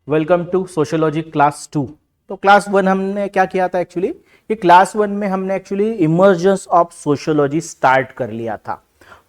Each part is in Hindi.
Welcome to sociology class 2। तो क्लास 1 हमने क्या किया था एक्चुअली, कि क्लास 1 में हमने actually emergence of sociology start कर लिया था।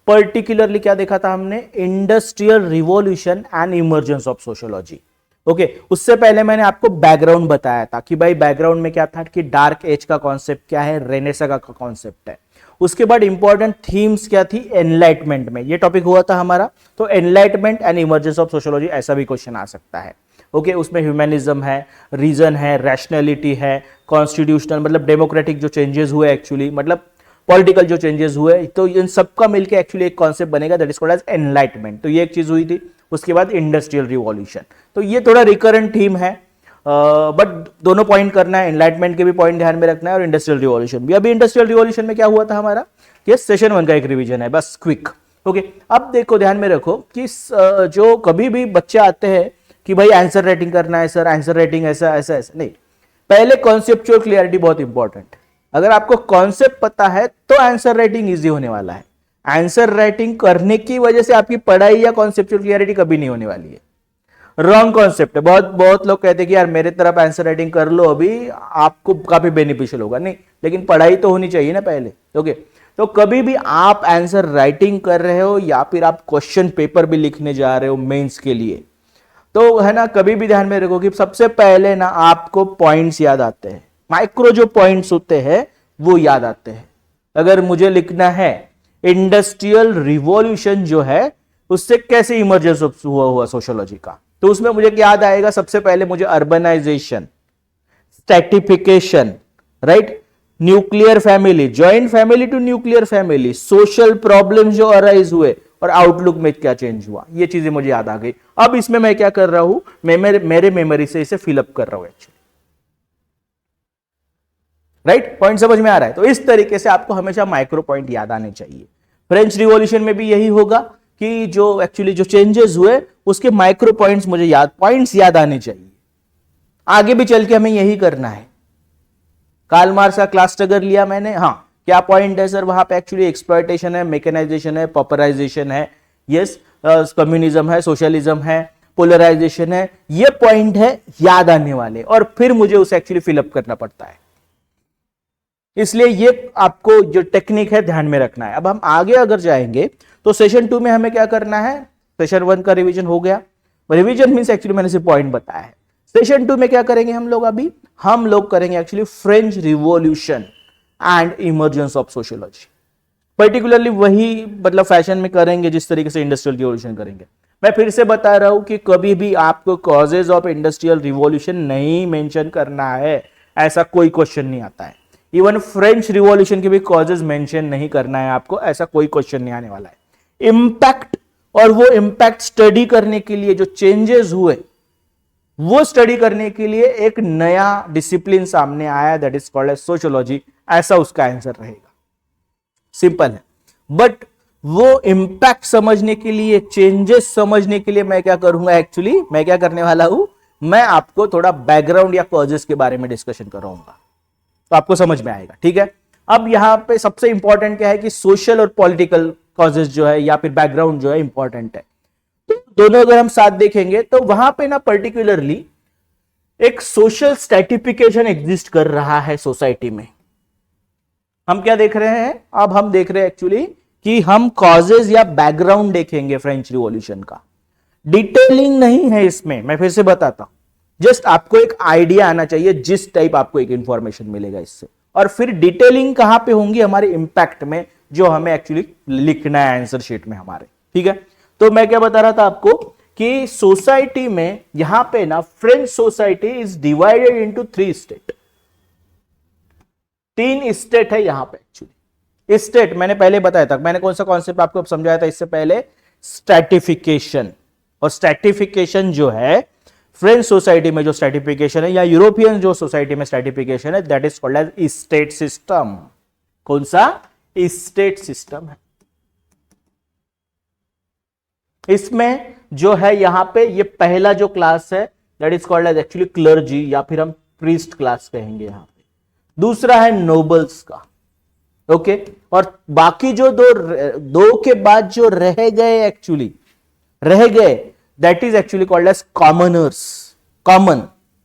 पर्टिकुलरली क्या देखा था हमने, industrial revolution and emergence of sociology. Okay, उससे पहले मैंने आपको बैकग्राउंड बताया था कि भाई बैकग्राउंड में क्या था कि डार्क एज का कॉन्सेप्ट क्या है, रेनेसा का कॉन्सेप्ट है। उसके बाद इंपॉर्टेंट थीम्स क्या थी, एनलाइटमेंट में ये टॉपिक हुआ था हमारा। तो enlightenment and emergence of sociology ऐसा भी क्वेश्चन आ सकता है। ओके, उसमें ह्यूमनिज्म है, रीजन है, रैशनैलिटी है, कॉन्स्टिट्यूशनल मतलब डेमोक्रेटिक जो चेंजेस हुए एक्चुअली, मतलब पॉलिटिकल जो चेंजेस हुए, तो इन सबका मिलकर एक्चुअली एक कॉन्सेप्ट बनेगा that is called as enlightenment. तो ये एक चीज हुई थी। उसके बाद इंडस्ट्रियल रिवॉल्यूशन, तो ये थोड़ा रिकरेंट थीम है, बट दोनों पॉइंट करना है, एनलाइटमेंट के भी पॉइंट ध्यान में रखना है और इंडस्ट्रियल रिवॉल्यूशन भी। अभी इंडस्ट्रियल रिवॉल्यूशन में क्या हुआ था हमारा, ये सेशन 1 का एक रिवीजन है, बस क्विक। ओके, अब देखो ध्यान में रखो कि जो कभी भी बच्चे आते हैं कि भाई आंसर राइटिंग करना है सर, आंसर राइटिंग ऐसा ऐसा ऐसा नहीं, पहले कॉन्सेप्चुअल क्लियरिटी बहुत इंपॉर्टेंट है। अगर आपको कॉन्सेप्ट पता है तो आंसर राइटिंग इजी होने वाला है। आंसर राइटिंग करने की वजह से आपकी पढ़ाई या कॉन्सेप्चुअल क्लियरिटी कभी नहीं होने वाली है। रॉन्ग कॉन्सेप्ट है। बहुत बहुत लोग कहते हैं कि यार मेरे तरफ आंसर राइटिंग कर लो, अभी आपको काफी बेनिफिशियल होगा। नहीं, लेकिन पढ़ाई तो होनी चाहिए ना पहले। ओके, तो कभी भी आप आंसर राइटिंग कर रहे हो या फिर आप क्वेश्चन पेपर भी लिखने जा रहे हो मेंस के लिए, तो है ना, कभी भी ध्यान में रखो कि सबसे पहले ना आपको पॉइंट्स याद आते हैं, माइक्रो जो पॉइंट्स होते हैं वो याद आते हैं। अगर मुझे लिखना है इंडस्ट्रियल रिवॉल्यूशन जो है उससे कैसे इमर्जेंस हुआ सोशियोलॉजी का, तो उसमें मुझे क्या याद आएगा, सबसे पहले मुझे urbanisation, stratification, right, nuclear family, joint family to nuclear family, social problem जो अराइज हुए और आउटलुक में क्या चेंज हुआ, ये चीजें मुझे याद आ गई। अब इसमें मैं क्या कर रहा हूं, मेरे मेमोरी से इसे फिलअप कर रहा हूं एक्चुअली। राइट, पॉइंट समझ में आ रहा है। तो इस तरीके से आपको हमेशा माइक्रो पॉइंट याद आने चाहिए। फ्रेंच रिवॉल्यूशन में भी यही होगा कि जो एक्चुअली जो चेंजेस हुए उसके माइक्रो पॉइंट्स मुझे पॉइंट्स याद आने चाहिए। आगे भी चल के हमें यही करना है। कार्ल मार्क्स का क्लास अगर लिया मैंने, हाँ क्या पॉइंट है सर वहां पे, एक्चुअली एक्सप्लॉयटेशन है, मैकेनाइजेशन है, पॉपुलराइजेशन है, यस, कम्युनिज्म है, सोशलिज्म है, पोलराइजेशन है, ये पॉइंट है याद आने वाले, और फिर मुझे उसे एक्चुअली फिलअप करना पड़ता है। इसलिए ये आपको जो टेक्निक है ध्यान में रखना है। अब हम आगे अगर जाएंगे तो सेशन 2 में हमें क्या करना है, सेशन 1 का रिवीजन हो गया। रिवीजन मींस एक्चुअली मैंने सिर्फ पॉइंट बताया है। सेशन 2 में क्या करेंगे हम लोग, अभी हम लोग करेंगे actually French revolution and emergence of sociology. Particularly वही मतलब फैशन में करेंगे जिस तरीके से इंडस्ट्रियल रिवॉल्यूशन करेंगे। मैं फिर से बता रहा हूं कि कभी भी आपको कॉजेज ऑफ इंडस्ट्रियल रिवॉल्यूशन नहीं मेंशन करना है, ऐसा कोई क्वेश्चन नहीं आता है। इवन फ्रेंच रिवॉल्यूशन के भी कॉजेज मेंशन नहीं करना है आपको, ऐसा कोई क्वेश्चन नहीं आने वाला है। इंपैक्ट, और वो इंपैक्ट स्टडी करने के लिए जो चेंजेस हुए वो स्टडी करने के लिए एक नया डिसिप्लिन सामने आया that is called as sociology, ऐसा उसका आंसर रहेगा। सिंपल है। बट वो इंपैक्ट समझने के लिए, चेंजेस समझने के लिए मैं क्या करूंगा, एक्चुअली मैं क्या करने वाला हूं, मैं आपको थोड़ा बैकग्राउंड या कॉजेस के बारे में डिस्कशन कराऊंगा, तो आपको समझ में आएगा। ठीक है, अब यहां पे सबसे इंपॉर्टेंट क्या है कि सोशल और पॉलिटिकल कॉजेस जो है या फिर बैकग्राउंड जो है इंपॉर्टेंट है। तो दोनों अगर हम साथ देखेंगे तो वहां पे ना पर्टिकुलरली एक सोशल स्ट्रैटिफिकेशन एग्जिस्ट कर रहा है सोसाइटी में। हम क्या देख रहे हैं, अब हम देख रहे हैं एक्चुअली कि हम कॉजेज या बैकग्राउंड देखेंगे फ्रेंच रिवॉल्यूशन का। डिटेलिंग नहीं है इसमें, मैं फिर से बताता हूं, जस्ट आपको एक आइडिया आना चाहिए जिस टाइप आपको एक इंफॉर्मेशन मिलेगा इससे, और फिर डिटेलिंग कहां पे होंगी, हमारे इंपैक्ट में, जो हमें एक्चुअली लिखना है आंसर शीट में हमारे। ठीक है, तो मैं क्या बता रहा था आपको कि सोसाइटी में यहां पे ना French society is divided into 3 state. 3 state है यहां पे एक्चुअली। स्टेट मैंने पहले बताया था, मैंने कौन सा कॉन्सेप्ट आपको समझाया था इससे पहले, स्ट्रैटिफिकेशन। और स्ट्रैटिफिकेशन जो है फ्रेंच सोसाइटी में जो स्ट्रैटिफिकेशन है या यूरोपियन जो सोसाइटी में स्ट्रैटिफिकेशन है that is called as state system. कौन सा, स्टेट सिस्टम है। इसमें जो है यहां पे ये पहला जो क्लास है that is called as actually clergy या फिर हम प्रीस्ट क्लास कहेंगे यहां पे। दूसरा है नोबल्स का। ओके, और बाकी जो दो के बाद जो रह गए एक्चुअली रह गए that is actually called as commoners. Common,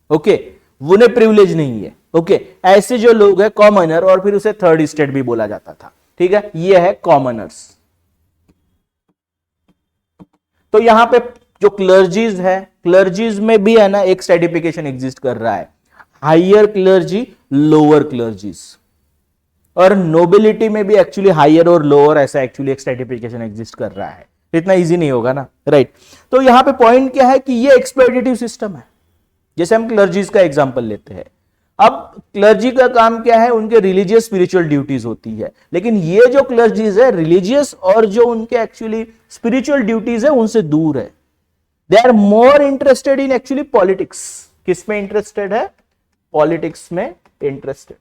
okay, उन्हें प्रिविलेज नहीं है, ओके। ऐसे जो लोग हैं कॉमनर, और फिर उसे थर्ड स्टेट भी बोला जाता था, ठीक है, ये है कॉमनर्स। तो यहां पे जो क्लर्जीज है, क्लर्जीज में भी है ना एक स्ट्रेटिफिकेशन एग्जिस्ट कर रहा है, हायर क्लर्जी, लोअर क्लर्जीज, और नोबिलिटी में भी एक्चुअली हायर और लोअर ऐसा एक्चुअली एक स्ट्रेटिफिकेशन एग्जिस्ट कर रहा है। इतना इजी नहीं होगा ना, राइट। तो यहां पे पॉइंट क्या है कि ये एक्सप्लॉइटेटिव सिस्टम है। जैसे हम क्लर्जीज का एग्जांपल लेते हैं, अब क्लर्जी का काम क्या है, उनके रिलीजियस स्पिरिचुअल ड्यूटीज होती है, लेकिन ये जो क्लर्जीज है रिलीजियस और जो उनके एक्चुअली स्पिरिचुअल ड्यूटीज है उनसे दूर है। They are more interested in actually politics. किस में इंटरेस्टेड है? पॉलिटिक्स में इंटरेस्टेड।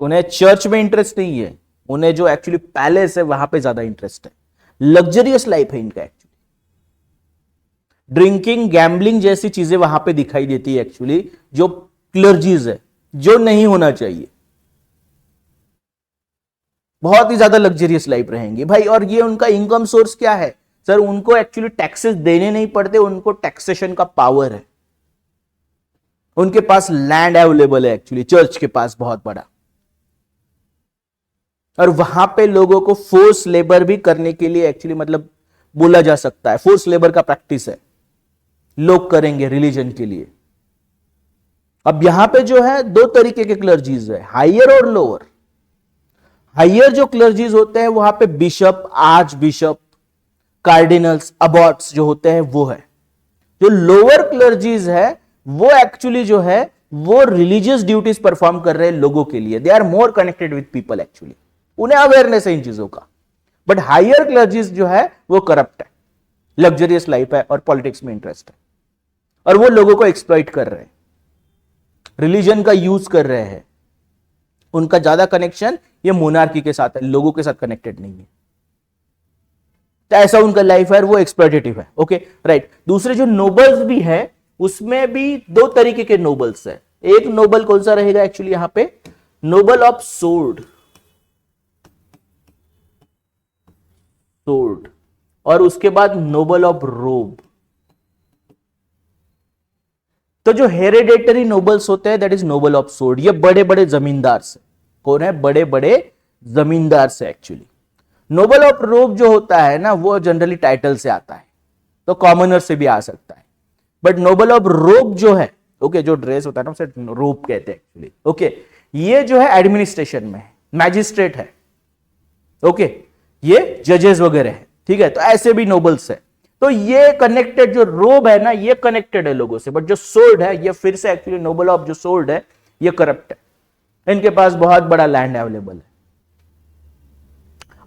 उन्हें चर्च में इंटरेस्ट नहीं है, उन्हें जो एक्चुअली पैलेस है वहां पे ज्यादा इंटरेस्ट है। लग्जरियस लाइफ है इनका एक्चुअली। ड्रिंकिंग, गैम्बलिंग जैसी चीजें वहां पे दिखाई देती है एक्चुअली, जो क्लर्जीज है, जो नहीं होना चाहिए। बहुत ही ज्यादा लग्जरियस लाइफ रहेंगे भाई। और ये उनका इनकम सोर्स क्या है सर? उनको एक्चुअली टैक्सेस देने नहीं पड़ते, उनको टैक्सेशन का पावर है। उनके पास लैंड अवेलेबल है एक्चुअली, चर्च के पास बहुत बड़ा, और वहां पे लोगों को फोर्स लेबर भी करने के लिए एक्चुअली मतलब बोला जा सकता है, फोर्स लेबर का प्रैक्टिस है, लोग करेंगे रिलीजन के लिए। अब यहां पे जो है दो तरीके के क्लर्जीज है, हायर और लोअर। हायर जो क्लर्जीज होते हैं वहां पे बिशप, आर्च बिशप, कार्डिनल्स, अबॉट्स जो होते हैं वो है। जो लोअर क्लर्जीज है वो एक्चुअली जो है वो रिलीजियस ड्यूटीज परफॉर्म कर रहे हैं लोगों के लिए। They are more connected with people actually, उन्हें अवेयरनेस है इन चीजों का। बट हायर क्लर्जीज जो है वो करप्ट है, लग्जरियस लाइफ है और पॉलिटिक्स में इंटरेस्ट है, और वो लोगों को एक्सप्लॉइट कर रहे हैं, रिलीजन का यूज कर रहे हैं। उनका ज्यादा कनेक्शन ये मोनार्की के साथ है, लोगों के साथ कनेक्टेड नहीं है। तो ऐसा उनका लाइफ है, वो एक्सप्लॉइटेटिव है, ओके, राइट। दूसरे जो नोबल्स भी है उसमें भी दो तरीके के नोबल्स है। एक नोबल कौन सा रहेगा एक्चुअली यहां पे? नोबल ऑफ सोर्ड, सोर्ड, और उसके बाद नोबल ऑफ रोब। तो जो हेरेडिटरी नोबल्स होते हैं that is noble of sword. ये बड़े बड़े जमींदार से, कौन है? बड़े बड़े जमींदार से एक्चुअली। नोबल ऑफ रोब जो होता है ना वो जनरली टाइटल से आता है, तो कॉमनर से भी आ सकता है। बट नोबल ऑफ रोब जो है, ओके, जो ड्रेस होता है ना उसे रोब कहते हैं एक्चुअली, ओके, ये जो है एडमिनिस्ट्रेशन में है, मैजिस्ट्रेट है, ओके, ये जजेस वगैरह है, ठीक है। तो ऐसे भी नोबल्स है। तो ये कनेक्टेड, जो रोब है ना ये कनेक्टेड है लोगों से, बट जो सोर्ड है ये फिर से एक्चुअली नोबल ऑफ जो सोर्ड है ये करप्ट है। इनके पास बहुत बड़ा लैंड अवेलेबल है।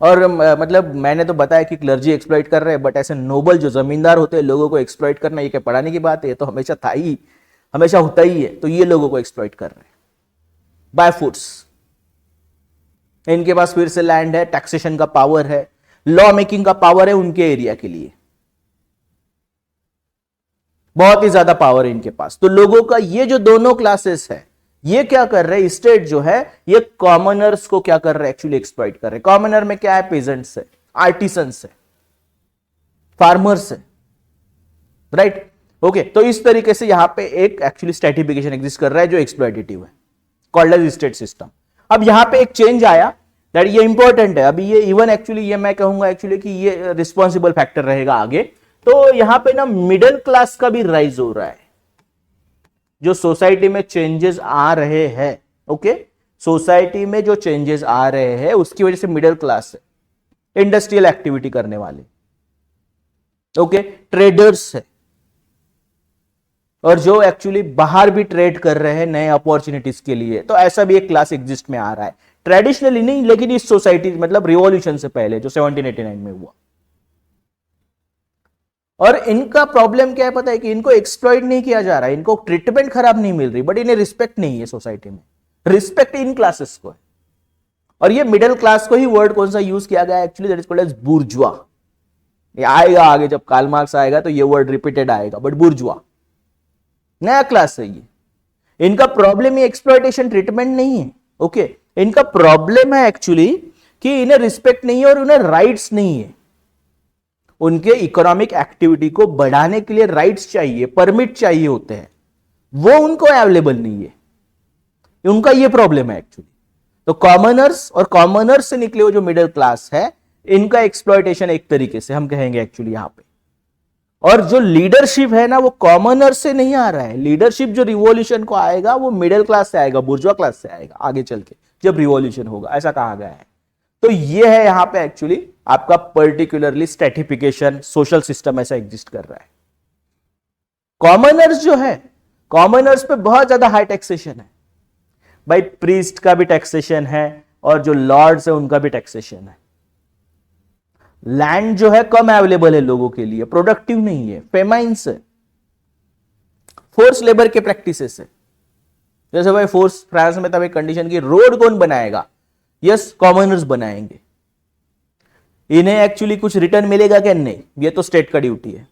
और मतलब मैंने तो बताया कि क्लर्जी एक्सप्लॉइट कर रहे हैं, बट ऐसे नोबल जो जमींदार होते हैं लोगों को एक्सप्लॉइट करना, ये क्या पढ़ाने की बात है? ये तो हमेशा था ही, हमेशा होता ही है। तो ये लोगों को एक्सप्लॉइट कर रहे हैं बाय फोर्स। इनके पास फिर से लैंड है, टैक्सेशन का पावर है, लॉ मेकिंग का पावर है उनके एरिया के लिए, बहुत ही ज्यादा पावर है इनके पास। तो लोगों का ये जो दोनों क्लासेस है ये क्या कर रहे हैं? स्टेट जो है ये कॉमनर्स को क्या कर रहे हैं? एक्चुअली एक्सप्लॉइट कर रहे हैं। कॉमनर में क्या है? पेजेंट्स है, आर्टिसंस है, फार्मर्स है, राइट, ओके। तो इस तरीके से यहां पे एक एक्चुअली स्ट्रेटिफिकेशन एग्जिस्ट कर रहा है जो एक्सप्लॉइटेटिव है, कॉल्ड एज स्टेट सिस्टम। अब यहां पे एक चेंज आया दैट ये इंपॉर्टेंट है। अभी ये इवन एक्चुअली ये मैं कहूंगा एक्चुअली कि ये रिस्पॉन्सिबल फैक्टर रहेगा आगे। तो यहां पे ना मिडिल क्लास का भी राइज हो रहा है। जो सोसाइटी में चेंजेस आ रहे हैं, ओके, सोसाइटी में जो चेंजेस आ रहे हैं उसकी वजह से मिडिल क्लास है, इंडस्ट्रियल एक्टिविटी करने वाले, ओके, ट्रेडर्स है, और जो एक्चुअली बाहर भी ट्रेड कर रहे हैं नए अपॉर्चुनिटीज के लिए। तो ऐसा भी एक क्लास एग्जिस्ट में आ रहा है, ट्रेडिशनली नहीं लेकिन इस सोसाइटी मतलब रिवॉल्यूशन से पहले जो 1789 में हुआ। और इनका प्रॉब्लम क्या है पता है? कि इनको एक्सप्लॉइट नहीं किया जा रहा है, इनको ट्रीटमेंट खराब नहीं मिल रही, बट इन्हें रिस्पेक्ट नहीं है सोसाइटी में। रिस्पेक्ट इन क्लासेस को है, और ये मिडिल क्लास को ही वर्ड कौन सा यूज किया गया actually? That is called as bourgeois. ये आएगा आगे, जब कार्ल मार्क्स आएगा तो ये वर्ड रिपीटेड आएगा, बट बुर्जुआ नया क्लास है ये। इनका प्रॉब्लम ये एक्सप्लॉइटेशन ट्रीटमेंट नहीं है, ओके। इनका प्रॉब्लम है एक्चुअली कि इन्हें रिस्पेक्ट नहीं है और उन्हें राइट्स नहीं है। उनके इकोनॉमिक एक्टिविटी को बढ़ाने के लिए राइट्स चाहिए, परमिट चाहिए होते हैं, वो उनको अवेलेबल नहीं है। उनका ये प्रॉब्लम है एक्चुअली। तो कॉमनर्स और कॉमनर्स से निकले हुए जो मिडिल क्लास है, इनका एक्सप्लॉयटेशन एक तरीके से हम कहेंगे एक्चुअली यहां पे। और जो लीडरशिप है ना, वो कॉमनर से नहीं आ रहा है। लीडरशिप जो रिवॉल्यूशन को आएगा वो मिडिल क्लास से आएगा, बुर्जुआ क्लास से आएगा आगे चल के जब रिवॉल्यूशन होगा, ऐसा कहा गया है। तो ये है यहां पे एक्चुअली आपका पर्टिकुलरली स्ट्रेटिफिकेशन, सोशल सिस्टम ऐसा एग्जिस्ट कर रहा है। कॉमनर्स जो है, कॉमनर्स पे बहुत ज्यादा हाई टैक्सेशन है भाई, प्रीस्ट का भी टैक्सेशन है और जो लॉर्ड्स है उनका भी टैक्सेशन है। लैंड जो है कम अवेलेबल है लोगों के लिए, प्रोडक्टिव नहीं है, फेमाइन्स है, फोर्स लेबर के प्रैक्टिसेस है। जैसे भाई फोर्स फ्रांस में तब एक कंडीशन की रोड कौन बनाएगा? यस, कॉमनर्स बनाएंगे। इन्हें एक्चुअली कुछ रिटर्न मिलेगा क्या? नहीं, ये तो स्टेट का ड्यूटी है।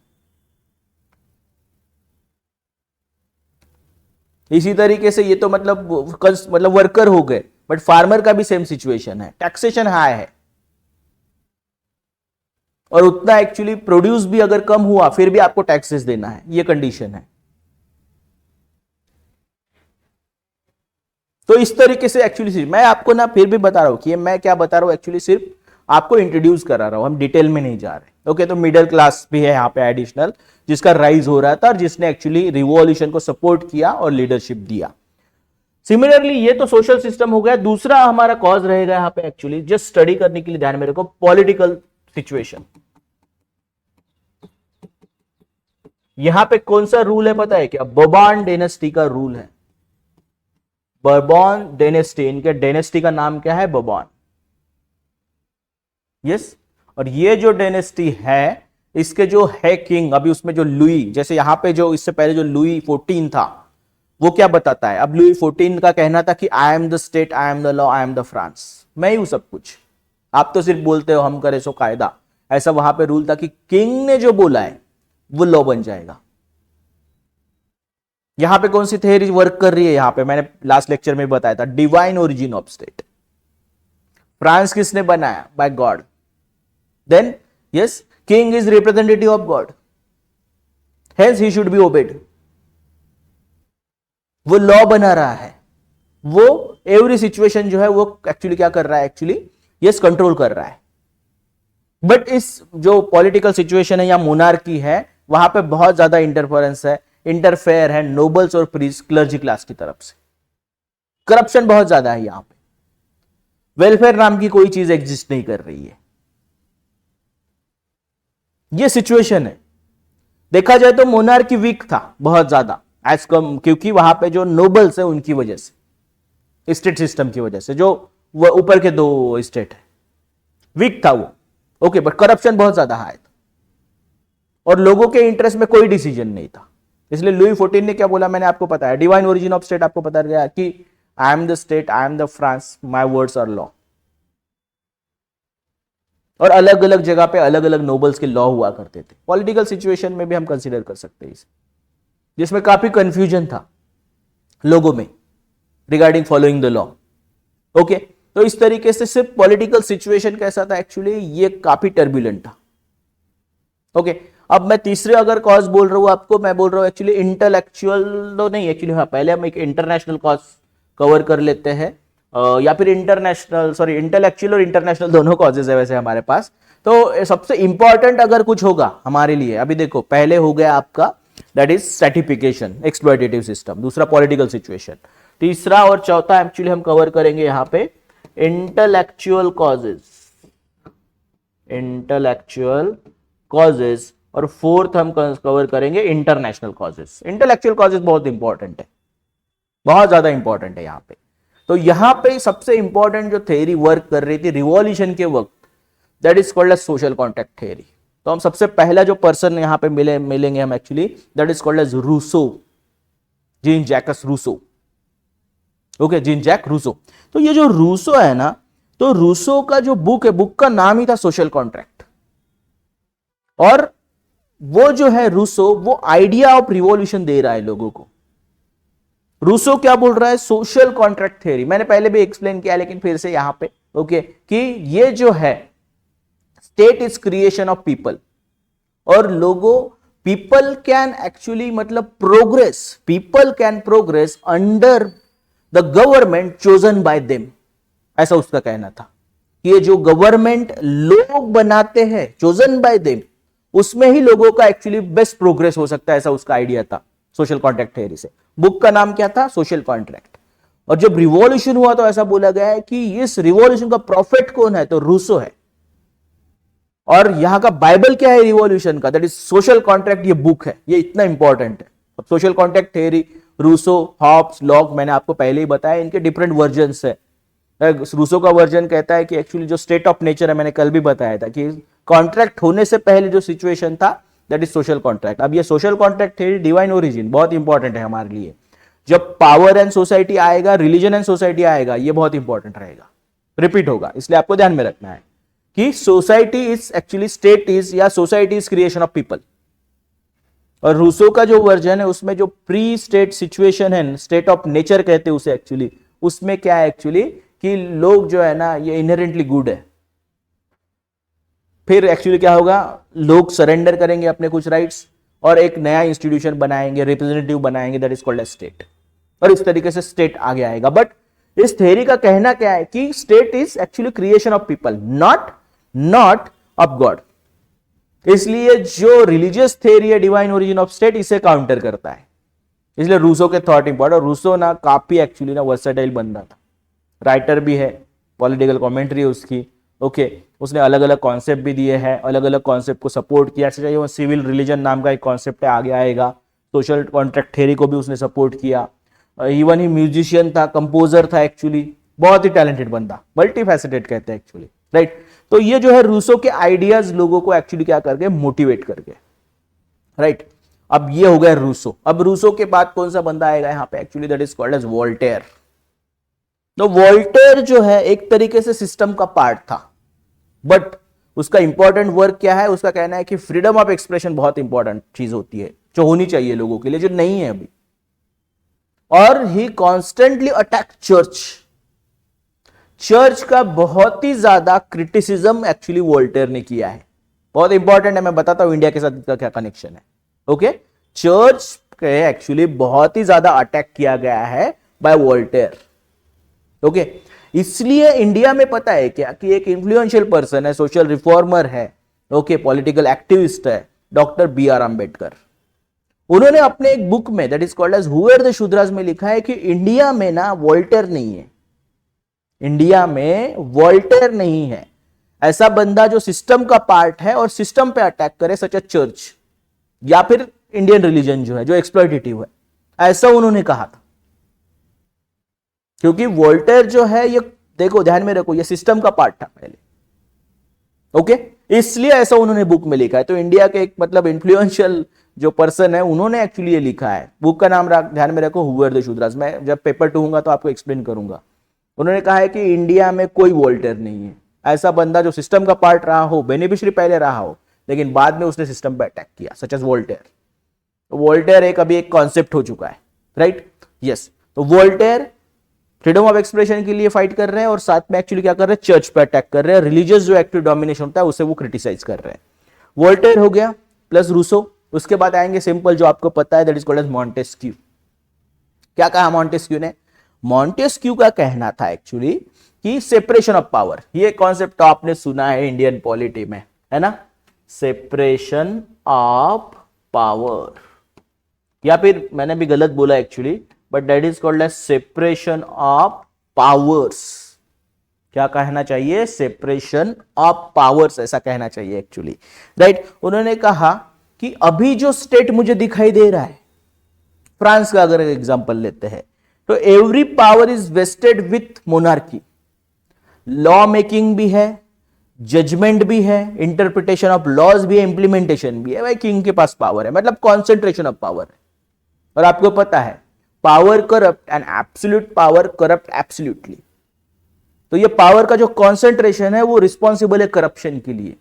इसी तरीके से ये तो मतलब वर्कर हो गए, बट फार्मर का भी सेम सिचुएशन है, टैक्सेशन हाई है और उतना एक्चुअली प्रोड्यूस भी अगर कम हुआ फिर भी आपको टैक्सेस देना है, ये कंडीशन है। तो इस तरीके से एक्चुअली मैं आपको ना फिर भी बता रहा हूं कि मैं क्या बता रहा हूं, एक्चुअली सिर्फ आपको इंट्रोड्यूस करा रहा हूं, हम डिटेल में नहीं जा रहे। ओके, तो मिडिल क्लास भी है यहाँ पे एडिशनल, जिसका राइज हो रहा था और जिसने एक्चुअली रिवॉल्यूशन को सपोर्ट किया और लीडरशिप दिया। सिमिलरली ये तो सोशल सिस्टम हो गया। दूसरा हमारा कॉज रहेगा यहाँ पे एक्चुअली, जस्ट स्टडी करने के लिए ध्यान में रखो, पॉलिटिकल सिचुएशन। यहां पे कौन सा रूल है पता है क्या? बourbon डायनेस्टी का रूल है। बourbon डायनेस्टी, इनके डायनेस्टी का नाम क्या है? बourbon। यस, और ये जो डायनेस्टी है, इसके जो है किंग, अभी उसमें जो लुई, जैसे यहां पे जो इससे पहले जो लुई 14 था, वो क्या बताता है? अब लुई 14 का कहना था कि I am the state, I am the law, I am the France, मैं ही हूं सब कुछ। आप तो सिर्फ बोलते हो हम करे सो कायदा, ऐसा वहां पे रूल था कि किंग ने जो बोला है वो लॉ बन जाएगा। यहां पे कौन सी थ्योरी वर्क कर रही है? यहां पे मैंने लास्ट लेक्चर में बताया था, divine origin of state. France किसने बनाया? By God. Then yes, king is representative of God, hence he should be obeyed. वो लॉ बना रहा है, वो एवरी सिचुएशन जो है वो एक्चुअली क्या कर रहा है? एक्चुअली यस, कंट्रोल कर रहा है। बट इस जो पॉलिटिकल सिचुएशन है या मोनार्की है, वहां पे बहुत ज्यादा इंटरफेरेंस है, इंटरफेयर है नोबल्स और प्रीस्ट, क्लर्जी क्लास की तरफ से। करप्शन बहुत ज्यादा है यहां पे, वेलफेयर नाम की कोई चीज एग्जिस्ट नहीं कर रही है। ये सिचुएशन है। देखा जाए तो मोनार्की वीक था बहुत ज्यादा एज कम, क्योंकि वहां पे जो नोबल्स है उनकी वजह से, स्टेट सिस्टम की वजह से, जो वो ऊपर के दो स्टेट है, वीक था वो। ओके, बट करप्शन बहुत ज्यादा हाई था और लोगों के इंटरेस्ट में कोई डिसीजन नहीं था। इसलिए लुई 14 ने क्या बोला, मैंने आपको बताया, डिवाइन ओरिजिन ऑफ स्टेट आपको पता गया कि I am the state, I am the France, my words are law. और अलग अलग जगह पे अलग अलग नोबल्स के लॉ हुआ करते थे। पॉलिटिकल सिचुएशन में भी हम कंसीडर कर सकते हैं इसे, जिसमें काफी कंफ्यूजन था लोगों में regarding following the law. Okay, तो इस तरीके से सिर्फ पॉलिटिकल सिचुएशन कैसा था एक्चुअली, ये काफी टर्बुलेंट था। ओके, अब मैं तीसरे अगर कॉज बोल रहा हूं आपको, मैं बोल रहा हूं एक्चुअली इंटेलेक्चुअल तो नहीं, एक्चुअली हाँ, पहले हम एक इंटरनेशनल कॉज कवर कर लेते हैं, या फिर इंटेलेक्चुअल और इंटरनेशनल दोनों कॉजेज है वैसे हमारे पास। तो सबसे इंपॉर्टेंट अगर कुछ होगा हमारे लिए, अभी देखो, पहले हो गया आपका that is stratification, exploitative system, दूसरा पॉलिटिकल सिचुएशन, तीसरा और चौथा एक्चुअली हम कवर करेंगे यहां पे इंटेलेक्चुअल कॉजेज, और फोर्थ हम कवर करेंगे इंटरनेशनल कॉजेज। इंटेलेक्चुअल कॉजेज बहुत इंपॉर्टेंट है, बहुत ज्यादा इंपॉर्टेंट है यहां पे। तो यहां पे सबसे इंपॉर्टेंट जो थ्योरी वर्क कर रही थी रिवॉल्यूशन के वक्त, that is called as social contract theory. तो हम सबसे पहला जो पर्सन यहां पे मिलेंगे हम actually, that is called as Rousseau, Jean Jacques Rousseau. Okay, Jean Jacques Rousseau. तो ये जो रूसो है ना, तो रूसो का जो बुक है, बुक का नाम ही था सोशल कॉन्ट्रैक्ट। और वो जो है रूसो, वो आइडिया ऑफ रिवॉल्यूशन दे रहा है लोगों को। रूसो क्या बोल रहा है? सोशल कॉन्ट्रैक्ट थ्योरी, मैंने पहले भी एक्सप्लेन किया लेकिन फिर से यहां पे, ओके, कि ये जो है state is creation of people, और लोगों पीपल कैन एक्चुअली मतलब progress, people can progress under the government chosen by them, ऐसा उसका कहना था कि ये जो गवर्नमेंट लोग बनाते हैं चोजन बाय देम, उसमें ही लोगों का एक्चुअली बेस्ट प्रोग्रेस हो सकता है, ऐसा उसका आइडिया था सोशल कॉन्ट्रैक्ट थ्योरी से। बुक का नाम क्या था? Social contract. और जब रिवॉल्यूशन हुआ तो ऐसा बोला गया है कि इस रिवॉल्यूशन का प्रॉफिट कौन है? तो रूसो है। और यहां का बाइबल क्या है रिवॉल्यूशन का? That is social contract. ये बुक है, ये इतना इंपॉर्टेंट है। अब social contract theory, Rousseau, Hobbes, Locke, मैंने आपको पहले ही बताया, इनके डिफरेंट वर्जन्स है। रूसो का वर्जन कहता है कि एक्चुअली जो स्टेट ऑफ नेचर है, मैंने कल भी बताया था कि कॉन्ट्रैक्ट होने से पहले जो सिचुएशन था दैट इज सोशल कॉन्ट्रैक्ट। अब ये social contract theory, divine origin, बहुत इंपॉर्टेंट है हमारे लिए। जब पावर एंड सोसाइटी आएगा, रिलीजन एंड सोसाइटी आएगा, ये बहुत इंपॉर्टेंट रहेगा, रिपीट होगा, इसलिए आपको ध्यान में रखना है कि society is actually state is या society is creation of people. और रूसो का जो वर्जन है उसमें जो प्री स्टेट सिचुएशन है, स्टेट ऑफ नेचर कहते हैं उसे एक्चुअली, उसमें क्या है एक्चुअली कि लोग जो है ना ये इनहेरेंटली गुड है। फिर एक्चुअली क्या होगा, लोग सरेंडर करेंगे अपने कुछ राइट्स और एक नया इंस्टीट्यूशन बनाएंगे, रिप्रेजेंटेटिव बनाएंगे, that is called as state. और इस तरीके से स्टेट आगे आएगा। बट इस थ्योरी का कहना क्या है कि state is actually creation of people, not of God. इसलिए जो रिलीजियस थ्योरी है डिवाइन ओरिजिन ऑफ स्टेट, इसे काउंटर करता है। इसलिए रूसो के थॉट इंपॉर्टेंट। और रूसो ना काफी एक्चुअली ना वर्सेटाइल बंदा था, राइटर भी है, पॉलिटिकल कमेंट्री है उसकी, ओके। उसने अलग अलग कॉन्सेप्ट भी दिए हैं, अलग अलग कॉन्सेप्ट को सपोर्ट किया। चाहिए सिविल रिलीजन नाम का एक कॉन्सेप्ट है, आगे आएगा। सोशल कॉन्ट्रैक्ट थ्योरी को भी उसने सपोर्ट किया। इवन ही म्यूजिशियन था, कंपोजर था एक्चुअली, बहुत ही टैलेंटेड बंदा, मल्टीफैसेटेड कहते हैं एक्चुअली, राइट। तो ये जो है रूसो के आइडियाज लोगों को एक्चुअली क्या करके मोटिवेट करके, राइट। अब ये हो गया रूसो। अब रूसो के बाद कौन सा बंदा आएगा यहाँ पे actually, that is called as Voltaire. तो वोल्टेयर जो है एक तरीके से सिस्टम का पार्ट था, बट उसका इंपॉर्टेंट वर्क क्या है, उसका कहना है कि फ्रीडम ऑफ एक्सप्रेशन बहुत इंपॉर्टेंट चीज होती है, जो होनी चाहिए लोगों के लिए, जो नहीं है अभी। और ही कॉन्स्टेंटली अटैक चर्च का बहुत ही ज्यादा क्रिटिसिज्म एक्चुअली वोल्टेयर ने किया है। बहुत इंपॉर्टेंट है, मैं बताता हूं इंडिया के साथ इसका क्या कनेक्शन है, ओके। चर्च के एक्चुअली बहुत ही ज्यादा अटैक किया गया है बाय वोल्टेयर, ओके। इसलिए इंडिया में पता है क्या कि एक इंफ्लुएंशियल पर्सन है, सोशल रिफॉर्मर है, ओके, पॉलिटिकल एक्टिविस्ट है, डॉक्टर बी.आर. आंबेडकर। उन्होंने अपने एक बुक में that is called as who are the Shudras में लिखा है कि इंडिया में ना वोल्टेयर नहीं है, इंडिया में वोल्टेयर नहीं है, ऐसा बंदा जो सिस्टम का पार्ट है और सिस्टम पे अटैक करे, सच ए चर्च या फिर इंडियन रिलीजन जो है, जो एक्सप्लॉइटेटिव है, ऐसा उन्होंने कहा था। क्योंकि वोल्टेयर जो है, ये देखो ध्यान में रखो, ये सिस्टम का पार्ट था पहले, ओके, इसलिए ऐसा उन्होंने बुक में लिखा है। तो इंडिया के एक मतलब इन्फ्लुएंशियल जो पर्सन है, उन्होंने एक्चुअली ये लिखा है। बुक का नाम ध्यान में रखो, हु आर द शूद्रास। मैं जब पेपर 2 होगा तो आपको एक्सप्लेन करूंगा। उन्होंने कहा है कि इंडिया में कोई वोल्टेयर नहीं है, ऐसा बंदा जो सिस्टम का पार्ट रहा हो, बेनिफिशियरी पहले रहा हो, लेकिन बाद में उसने सिस्टम पर अटैक किया, सच एज वोल्टेयर। तो वोल्टेयर एक अभी एक कॉन्सेप्ट हो चुका है, राइट, यस। तो वोल्टेयर फ्रीडम ऑफ एक्सप्रेशन के लिए फाइट कर रहे हैं और साथ में एक्चुअली क्या कर रहे हैं, चर्च पे अटैक कर रहे हैं, रिलीजियस जो एक्टिव डोमिनेशन होता है उसे वो क्रिटिसाइज कर रहे हैं। वोल्टेयर हो गया प्लस रूसो। उसके बाद आएंगे सिंपल, जो आपको पता है, that is called as Montesquieu. क्या कहा मॉन्टेस्क्यू ने? मॉन्टेस्क्यू का कहना था एक्चुअली कि सेपरेशन ऑफ पावर। ये कॉन्सेप्ट तो आपने सुना है इंडियन पॉलिटी में, है ना, सेपरेशन ऑफ पावर, या फिर मैंने भी गलत बोला actually, but that is called as separation of powers. क्या कहना चाहिए? सेपरेशन ऑफ पावर्स, ऐसा कहना चाहिए एक्चुअली, राइट। उन्होंने कहा कि अभी जो स्टेट मुझे दिखाई दे रहा है, फ्रांस का अगर एग्जांपल लेते हैं, तो every power is vested with monarchy. Law making भी है, जजमेंट भी है, इंटरप्रिटेशन ऑफ लॉज भी है, इंप्लीमेंटेशन भी है। भाई किंग के पास पावर है, मतलब कॉन्सेंट्रेशन ऑफ पावर है। और आपको पता है power corrupt and absolute power corrupt absolutely. तो ये पावर का जो कॉन्सेंट्रेशन है वो रिस्पॉन्सिबल है करप्शन के लिए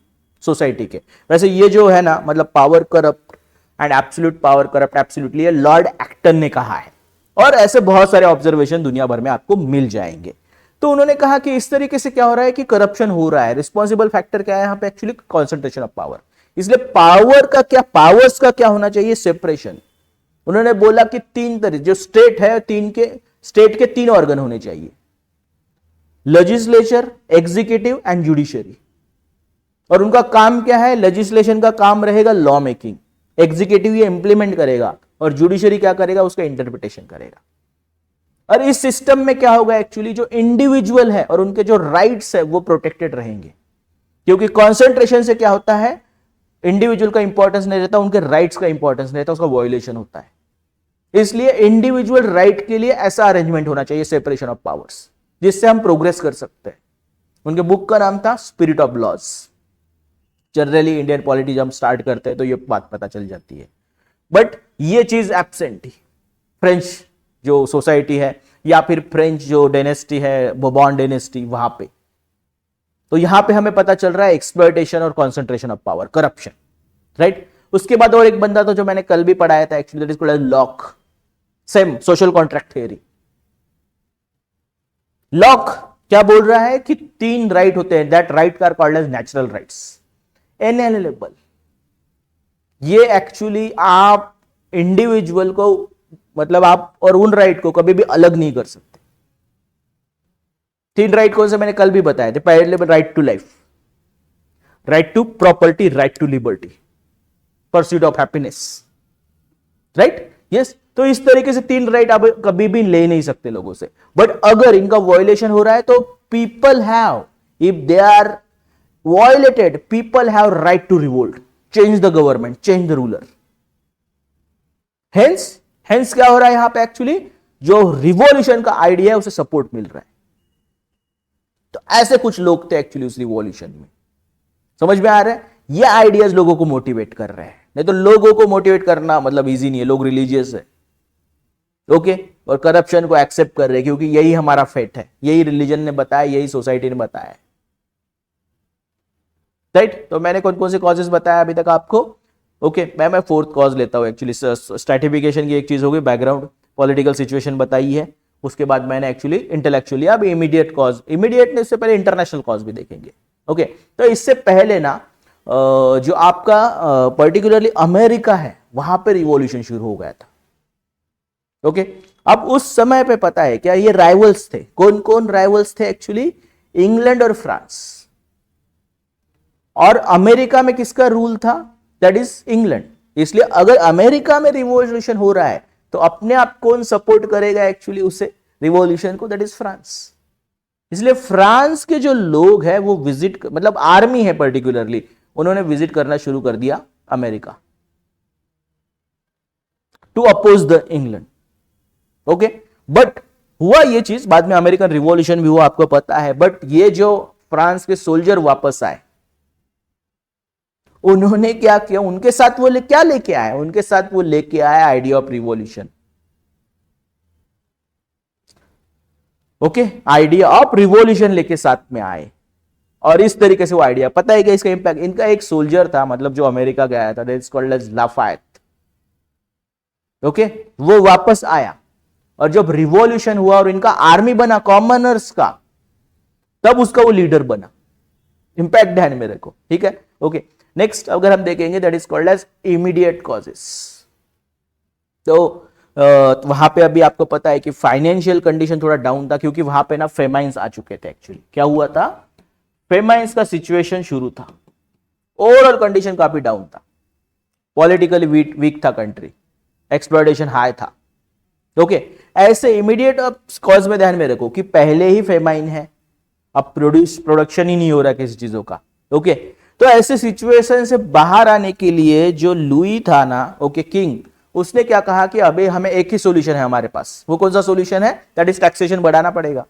सोसाइटी के। वैसे ये जो है ना, मतलब power corrupt and absolute power corrupt absolutely, Lord Acton ने कहा है। और ऐसे बहुत सारे ऑब्जर्वेशन दुनिया भर में आपको मिल जाएंगे। तो उन्होंने कहा कि इस तरीके से क्या हो रहा है कि करप्शन हो रहा है। रिस्पॉन्सिबल फैक्टर क्या है यहाँ पे? Actually concentration of power. इसलिए पावर्स का क्या होना चाहिए, सेपरेशन। उन्होंने बोला कि तीन तरह जो स्टेट है, स्टेट के तीन ऑर्गन होने चाहिए, लेजिस्लेचर, एग्जीक्यूटिव एंड जुडिशरी। और उनका काम क्या है, लेजिस्लेशन का काम रहेगा लॉ मेकिंग, एग्जीक्यूटिव ये इंप्लीमेंट करेगा, और जुडिशरी क्या करेगा, उसका इंटरप्रिटेशन करेगा। और इस सिस्टम में क्या होगा एक्चुअली, जो इंडिविजुअल है और उनके जो राइट्स है वो प्रोटेक्टेड रहेंगे, क्योंकि कॉन्सेंट्रेशन से क्या होता है, इंडिविजुअल का इंपॉर्टेंस नहीं रहता, उनके राइट्स का इंपॉर्टेंस नहीं रहता, उसका वायोलेशन होता है। इसलिए इंडिविजुअल राइट के लिए ऐसा अरेंजमेंट होना चाहिए, सेपरेशन ऑफ पावर्स, जिससे हम प्रोग्रेस कर सकते हैं। उनके बुक का नाम था spirit of laws. Generally Indian polity जब हम स्टार्ट करते हैं तो ये बात पता चल जाती है, बट ये चीज एब्सेंट थी। फ्रेंच जो सोसाइटी है या फिर फ्रेंच जो डायनेस्टी है, बोबॉन डायनेस्टी, वहां पे तो यहां पे हमें पता चल रहा है एक्सप्लॉयटेशन और concentration of power, corruption, right. उसके बाद और एक बंदा तो जो मैंने कल भी पढ़ाया था actually, that is called Locke. Same social contract theory. Locke क्या बोल रहा है कि तीन राइट होते हैं, that right are called as natural rights, inalienable. ये एक्चुअली आप इंडिविजुअल को, मतलब आप और उन राइट को कभी भी अलग नहीं कर सकते। तीन राइट कौन से मैंने कल भी बताए थे। पहले right to life, right to property, right to liberty, pursuit of happiness, right, yes. तो इस तरीके से तीन राइट आप कभी भी ले नहीं सकते लोगों से, बट अगर इनका वायोलेशन हो रहा है तो people have, if they are violated, people have right to revolt, change the government, change the ruler. Hence क्या हो रहा है यहां पे एक्चुअली, जो रिवॉल्यूशन का आइडिया है उसे सपोर्ट मिल रहा है। तो ऐसे कुछ लोग थे एक्चुअली उस रिवॉल्यूशन में। समझ में आ रहा है, ये आइडियाज लोगों को मोटिवेट कर रहे हैं। नहीं तो लोगों को मोटिवेट करना मतलब इजी नहीं है, लोग रिलीजियस है, ओके, और करप्शन को एक्सेप्ट कर रहे हैं क्योंकि यही हमारा फेट है, यही रिलीजन ने बताया, यही सोसाइटी ने बताया, राइट। तो मैंने कौन कौन से कॉजेस बताया अभी तक आपको, ओके। मैं फोर्थ कॉज लेता हूं एक्चुअली। स्ट्रैटिफिकेशन की एक चीज होगी, बैकग्राउंड पॉलिटिकल सिचुएशन बताई है, उसके बाद मैंने एक्चुअली इंटेलेक्चुअली, अब इमीडिएट कॉज, इमीडिएट ने से पहले इंटरनेशनल कॉज भी देखेंगे, ओके। तो इससे पहले ना जो आपका पर्टिकुलरली अमेरिका है, वहां पे रिवॉल्यूशन शुरू हो गया था, ओके। अब उस समय पे पता है क्या, ये राइवल्स थे। कौन कौन राइवल्स थे एक्चुअली, इंग्लैंड और फ्रांस। और अमेरिका में किसका रूल था, दैट इज इंग्लैंड। इसलिए अगर अमेरिका में रिवॉल्यूशन हो रहा है तो अपने आप कौन सपोर्ट करेगा एक्चुअली उसे, रिवॉल्यूशन को, दैट इज फ्रांस। इसलिए फ्रांस के जो लोग हैं वो विजिट, मतलब आर्मी है पर्टिकुलरली, उन्होंने विजिट करना शुरू कर दिया America, to oppose the England, okay. But हुआ ये चीज, बाद में अमेरिकन रिवॉल्यूशन भी हुआ, आपको पता है। बट ये जो फ्रांस के सोल्जर वापस आए, उन्होंने क्या किया, उनके साथ वो क्या लेके आए, उनके साथ वो लेके आए idea of revolution, okay. Idea of revolution लेके साथ में आए, और इस तरीके से वो आइडिया, पता है क्या इसका इंपैक्ट, इनका एक सोल्जर था, मतलब जो अमेरिका गया था, that is called as Lafayette, okay. वो वापस आया, और जब रिवॉल्यूशन हुआ और इनका आर्मी बना कॉमनर्स का, तब उसका वो लीडर बना। इंपैक्ट ध्यान में रखो, ठीक है, ओके। नेक्स्ट अगर हम देखेंगे, that is called as immediate causes. तो वहां पे अभी आपको पता है कि फाइनेंशियल कंडीशन थोड़ा डाउन था, क्योंकि वहां पे ना फेमाइंस आ चुके थे। एक्चुअली क्या हुआ था, फेमाइंस का सिचुएशन शुरू था, ओवरऑल कंडीशन काफी डाउन था, पॉलिटिकली वीक था कंट्री, एक्सप्लॉयटेशन हाई था, ओके। ऐसे इमीडिएट कॉज में ध्यान में रखो कि पहले ही फेमाइन है, अब प्रोडक्शन ही नहीं हो रहा किसी चीजों का, ओके। तो ऐसे सिचुएशन से बाहर आने के लिए जो लुई था ना, ओके, किंग, उसने क्या कहा कि अबे हमें एक ही सॉल्यूशन है हमारे पास। वो कौन सा सॉल्यूशन है, दैट इज टैक्सेशन बढ़ाना पड़ेगा।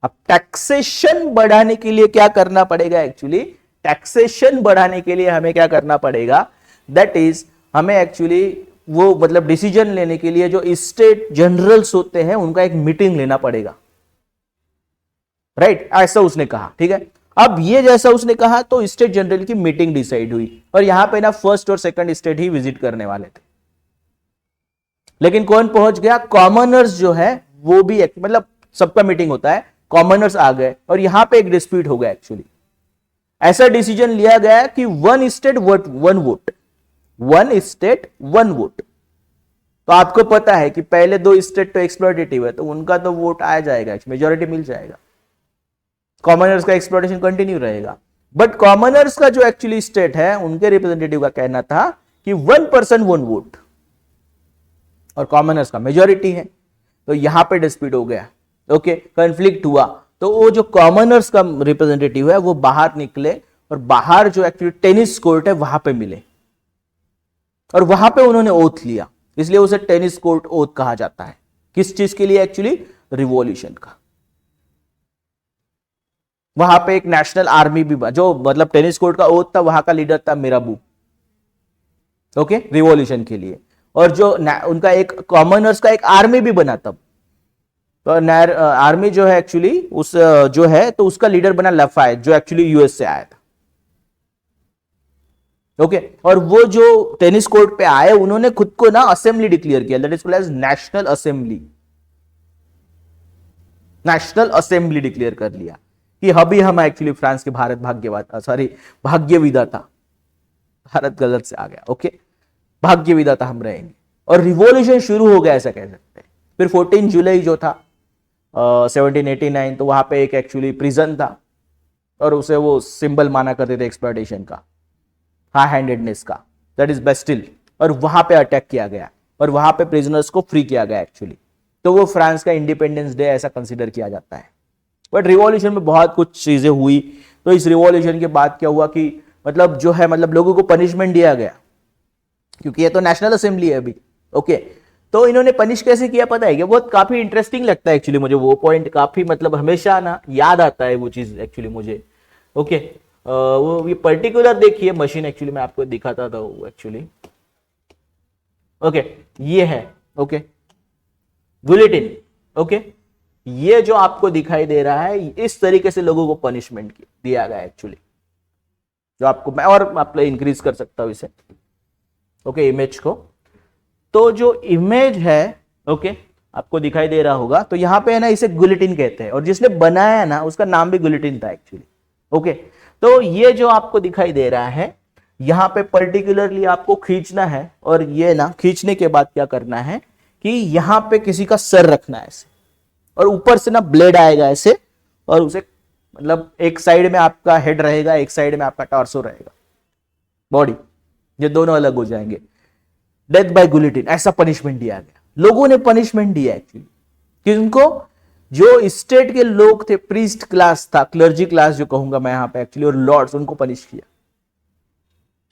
अब टैक्सेशन बढ़ाने के लिए क्या करना पड़ेगा एक्चुअली, टैक्सेशन बढ़ाने के लिए हमें क्या करना पड़ेगा, दैट इज हमें एक्चुअली वो मतलब डिसीजन लेने के लिए जो स्टेट जनरल्स होते हैं उनका एक मीटिंग लेना पड़ेगा, राइट, ऐसा उसने कहा, ठीक है। अब ये जैसा उसने कहा तो स्टेट जनरल की मीटिंग डिसाइड हुई, और यहां पे ना फर्स्ट और सेकंड स्टेट ही विजिट करने वाले थे, लेकिन कौन पहुंच गया, कॉमनर्स जो है वो भी, मतलब सबका मीटिंग होता है, कॉमनर्स आ गए, और यहां पे एक डिस्प्यूट हो गया एक्चुअली। ऐसा डिसीजन लिया गया कि 1 स्टेट 1 वोट, 1 स्टेट 1 वोट। तो आपको पता है कि पहले 2 स्टेट तो एक्सप्लॉइटेटिव है, तो उनका तो वोट आ जाएगा, मेजोरिटी मिल जाएगा, कॉमनर्स का एक्सप्लॉइटेशन कंटिन्यू रहेगा। बट कॉमनर्स का जो एक्चुअली स्टेट है, उनके रिप्रेजेंटेटिव का कहना था कि 1% 1 वोट, और कॉमनर्स का मेजोरिटी है, तो यहां पे डिस्प्यूट हो गया, ओके, कॉन्फ्लिक्ट हुआ। तो वो जो कॉमनर्स का रिप्रेजेंटेटिव है वो बाहर निकले, और बाहर जो एक्चुअली टेनिस कोर्ट है वहां पे मिले, और वहां पे उन्होंने ओथ लिया, इसलिए उसे टेनिस कोर्ट ओथ कहा जाता है। किस चीज के लिए? एक्चुअली रिवॉल्यूशन का। वहां पे एक नेशनल आर्मी भी, जो मतलब टेनिस कोर्ट का ओथ था, वहां का लीडर था मिराबू, ओके, रिवॉल्यूशन के लिए। और जो उनका एक कॉमनर्स का एक आर्मी भी बना तब, तो आर्मी जो है एक्चुअली उस जो है, तो उसका लीडर बना लफायत, जो एक्चुअली यूएस से आया था, ओके। और वो जो टेनिस कोर्ट पे आए, उन्होंने खुद को ना असेंबली डिक्लेयर किया, that is called as national assembly. National assembly declare कर लिया कि अभी हम एक्चुअली फ्रांस के भारत भाग्य विधाता, भारत गलत से आ गया, ओके, भाग्य विधाता हम रहेंगे, और रिवॉल्यूशन शुरू हो गया, ऐसा कह सकते हैं। फिर 14 जुलाई जो था 1789, तो वहां पे एक एक्चुअली प्रिजन था, और उसे वो सिंबल माना करते थे एक्सप्लॉयटेशन का, हाई हैंडेडनेस का, दैट इज बेस्टिल, और वहां पे अटैक किया गया, और वहां पे प्रिजनर्स को फ्री किया गया एक्चुअली। तो वो फ्रांस का इंडिपेंडेंस डे ऐसा कंसीडर किया जाता है। बट रिवॉल्यूशन में बहुत कुछ चीजें हुई। तो इस रिवॉल्यूशन के बाद क्या हुआ कि मतलब जो है, मतलब लोगों को पनिशमेंट दिया गया, क्योंकि ये तो नेशनल असेंबली है अभी, ओके। तो इन्होंने पनिश कैसे किया पता है? कि बहुत काफी इंटरेस्टिंग लगता है एक्चुअली मुझे वो पॉइंट, काफी मतलब हमेशा ना याद आता है वो चीज एक्चुअली मुझे, ओके। वो ये पर्टिकुलर देखिए मशीन, एक्चुअली मैं आपको दिखाता था वो एक्चुअली, ओके, ये है, ओके, बुलेटिन, ओके। ये जो आपको दिखाई दे रहा है, इस तरीके से लोगों को पनिशमेंट दिया गया एक्चुअली, जो आपको मैं और आप इंक्रीज कर सकता हूं इसे, ओके, इमेज को। तो जो इमेज है, ओके, आपको दिखाई दे रहा होगा, तो यहां पे है ना, इसे गुलेटिन कहते हैं, और जिसने बनाया ना उसका नाम भी गुलेटिन था एक्चुअली, ओके। तो ये जो आपको दिखाई दे रहा है, यहां पे पर्टिकुलरली आपको खींचना है, और ये ना खींचने के बाद क्या करना है कि यहां पे किसी का सर रखना है ऐसे, और ऊपर से ना ब्लेड आएगा ऐसे, और उसे मतलब एक साइड में आपका हेड रहेगा, एक साइड में आपका टॉर्सो रहेगा, बॉडी, ये दोनों अलग हो जाएंगे। डेथ बाय गुलेटिन, ऐसा पनिशमेंट दिया गया। लोगों ने पनिशमेंट दिया एक्चुअली, किनको? जो स्टेट के लोग थे, प्रीस्ट क्लास था, क्लर्जी क्लास जो कहूंगा मैं यहां पे एक्चुअली, और लॉर्ड्स, उनको पनिश किया।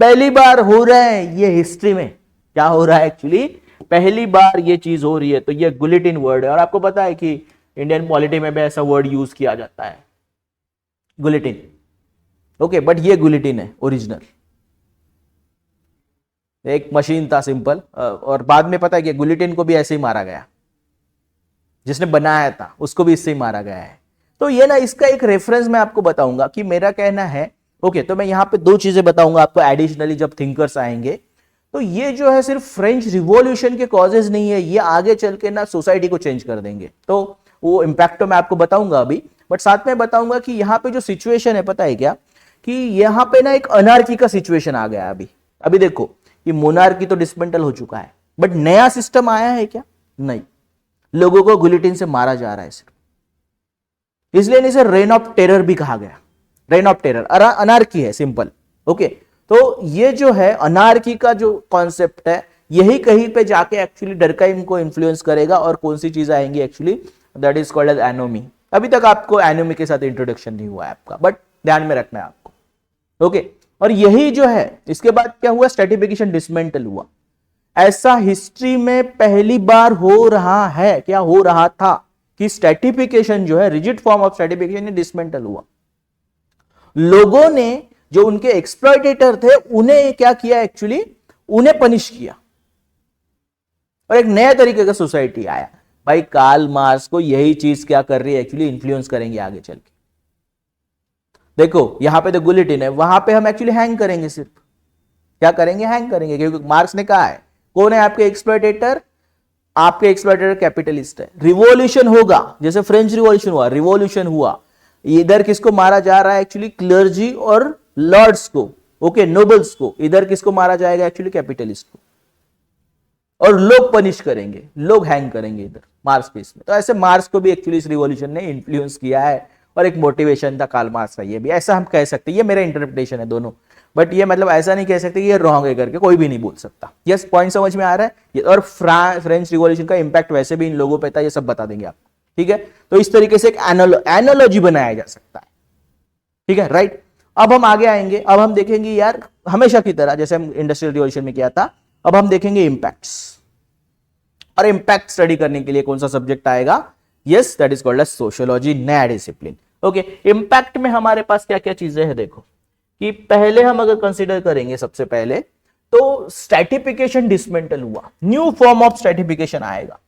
पहली बार हो रहा है ये हिस्ट्री में, क्या हो रहा है एक्चुअली, पहली बार ये चीज हो रही है। तो ये गुलेटिन वर्ड है, और आपको पता है कि इंडियन पॉलिटी में भी ऐसा वर्ड यूज किया जाता है, गुलेटिन, ओके। बट ये गुलेटिन है ओरिजिनल, एक मशीन था सिंपल, और बाद में पता है कि गुलेटिन को भी ऐसे ही मारा गया, जिसने बनाया था उसको भी इससे ही मारा गया है। तो ये ना, इसका एक रेफरेंस मैं आपको बताऊंगा कि मेरा कहना है, ओके। तो मैं यहां पे 2 चीजें बताऊंगा आपको एडिशनली जब थिंकर्स आएंगे। तो ये जो है सिर्फ फ्रेंच रिवॉल्यूशन के कॉजेज नहीं है, ये आगे चल के ना सोसाइटी को चेंज कर देंगे। तो वो इंपैक्ट तो मैं आपको बताऊंगा अभी, बट साथ में बताऊंगा कि यहाँ पे जो सिचुएशन है पता है क्या, कि यहाँ पे ना एक अनार्की का सिचुएशन आ गया अभी। अभी देखो कि मोनार्की तो डिसमेंटल हो चुका है, बट नया सिस्टम आया है क्या? नहीं, लोगों को गुलेटिन से मारा जा रहा है सिर्फ, इसलिए इसे रेन ऑफ टेरर भी कहा गया। रेन ऑफ टेरर अनार्की है सिंपल, ओके। तो ये जो है अनार्की का जो कॉन्सेप्ट है, यही कहीं पे जाके एक्चुअली डरकाइम को इन्फ्लुएंस करेगा, और कौन सी चीज आएंगी actually, that is called as anomie. अभी तक आपको एनोमी के साथ इंट्रोडक्शन नहीं हुआ है आपका, बट ध्यान में रखना है आपको, ओके। और यही जो है, इसके बाद क्या हुआ, स्ट्रेटिफिकेशन डिसमेंटल हुआ। ऐसा हिस्ट्री में पहली बार हो रहा है, क्या हो रहा था कि स्ट्रेटिफिकेशन जो है, rigid form of stratification dismantle हुआ। लोगों ने जो उनके एक्सप्लॉइटेटर थे, उन्हें क्या किया एक्चुअली, उन्हें पनिश किया, और एक नया तरीके का सोसाइटी आया। भाई कार्ल मार्क्स को यही चीज क्या कर रही है एक्चुअली, इन्फ्लुएंस करेंगे आगे चल के। देखो यहां पे तो गुलेटिन है, वहां पे हम एक्चुअली हैंग करेंगे, सिर्फ क्या करेंगे, हैंग करेंगे, क्योंकि मार्क्स ने कहा है। कौन है आपके एक्सप्लॉइटेटर? आपके एक्सप्लॉइटेटर कैपिटलिस्ट है। रिवॉल्यूशन होगा, जैसे फ्रेंच रिवॉल्यूशन हुआ, रिवॉल्यूशन हुआ, इधर किसको मारा जा रहा है एक्चुअली, क्लर्जी और लॉर्ड्स को, ओके, नोबल्स को। इधर किसको मारा जाएगा एक्चुअली, कैपिटलिस्ट को। और लोग पनिश करेंगे, लोग हैंग करेंगे इधर मार्क्स पीस में। तो ऐसे मार्क्स को भी एक्चुअली इस रिवॉल्यूशन ने इन्फ्लुएंस किया है और एक मोटिवेशन था कार्ल मार्क्स का, ये भी ऐसा हम कह सकते हैं। ये मेरा इंटरप्रिटेशन है दोनों, बट ये मतलब ऐसा नहीं कह सकते कि ये रॉन्ग है करके, कोई भी नहीं बोल सकता। यस, पॉइंट समझ में आ रहा है। और फ्रेंच रिवॉल्यूशन का इंपैक्ट वैसे भी इन लोगों पे था, ये सब बता देंगे आपको, ठीक है। तो इस तरीके से एक एनालॉजी बनाया जा सकता है, ठीक है, राइट। अब हम आगे आएंगे, अब हम देखेंगे यार हमेशा की तरह जैसे हम इंडस्ट्रियल रिवॉल्यूशन में किया था, अब हम देखेंगे इंपैक्ट्स। और इंपैक्ट स्टडी करने के लिए कौन सा सब्जेक्ट आएगा, yes, that is called as sociology, नया डिसिप्लिन। ओके, इंपैक्ट में हमारे पास क्या क्या चीजें हैं, देखो कि पहले हम अगर कंसीडर करेंगे सबसे पहले तो स्ट्रैटिफिकेशन डिसमेंटल हुआ, न्यू फॉर्म ऑफ स्ट्रैटिफिकेशन आएगा।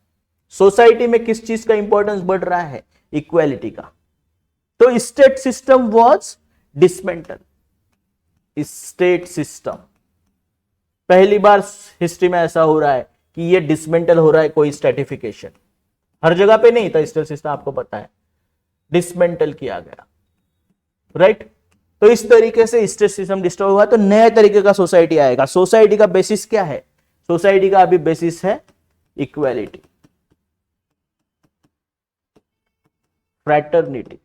सोसाइटी में किस चीज का इंपॉर्टेंस बढ़ रहा है, इक्वालिटी का। तो state system was dismantle, state system पहली बार हिस्ट्री में ऐसा हो रहा है कि ये डिसमेंटल हो रहा है, कोई स्ट्रैटिफिकेशन। हर जगह पे नहीं था स्टेट सिस्टम, आपको पता है, डिसमेंटल किया गया, राइट। तो इस तरीके से स्टेट सिस्टम डिस्ट्रॉय हुआ, तो नए तरीके का सोसाइटी आएगा। सोसाइटी का बेसिस क्या है, सोसाइटी का अभी बेसिस है इक्वालिटी, फ्रैटर्निटी,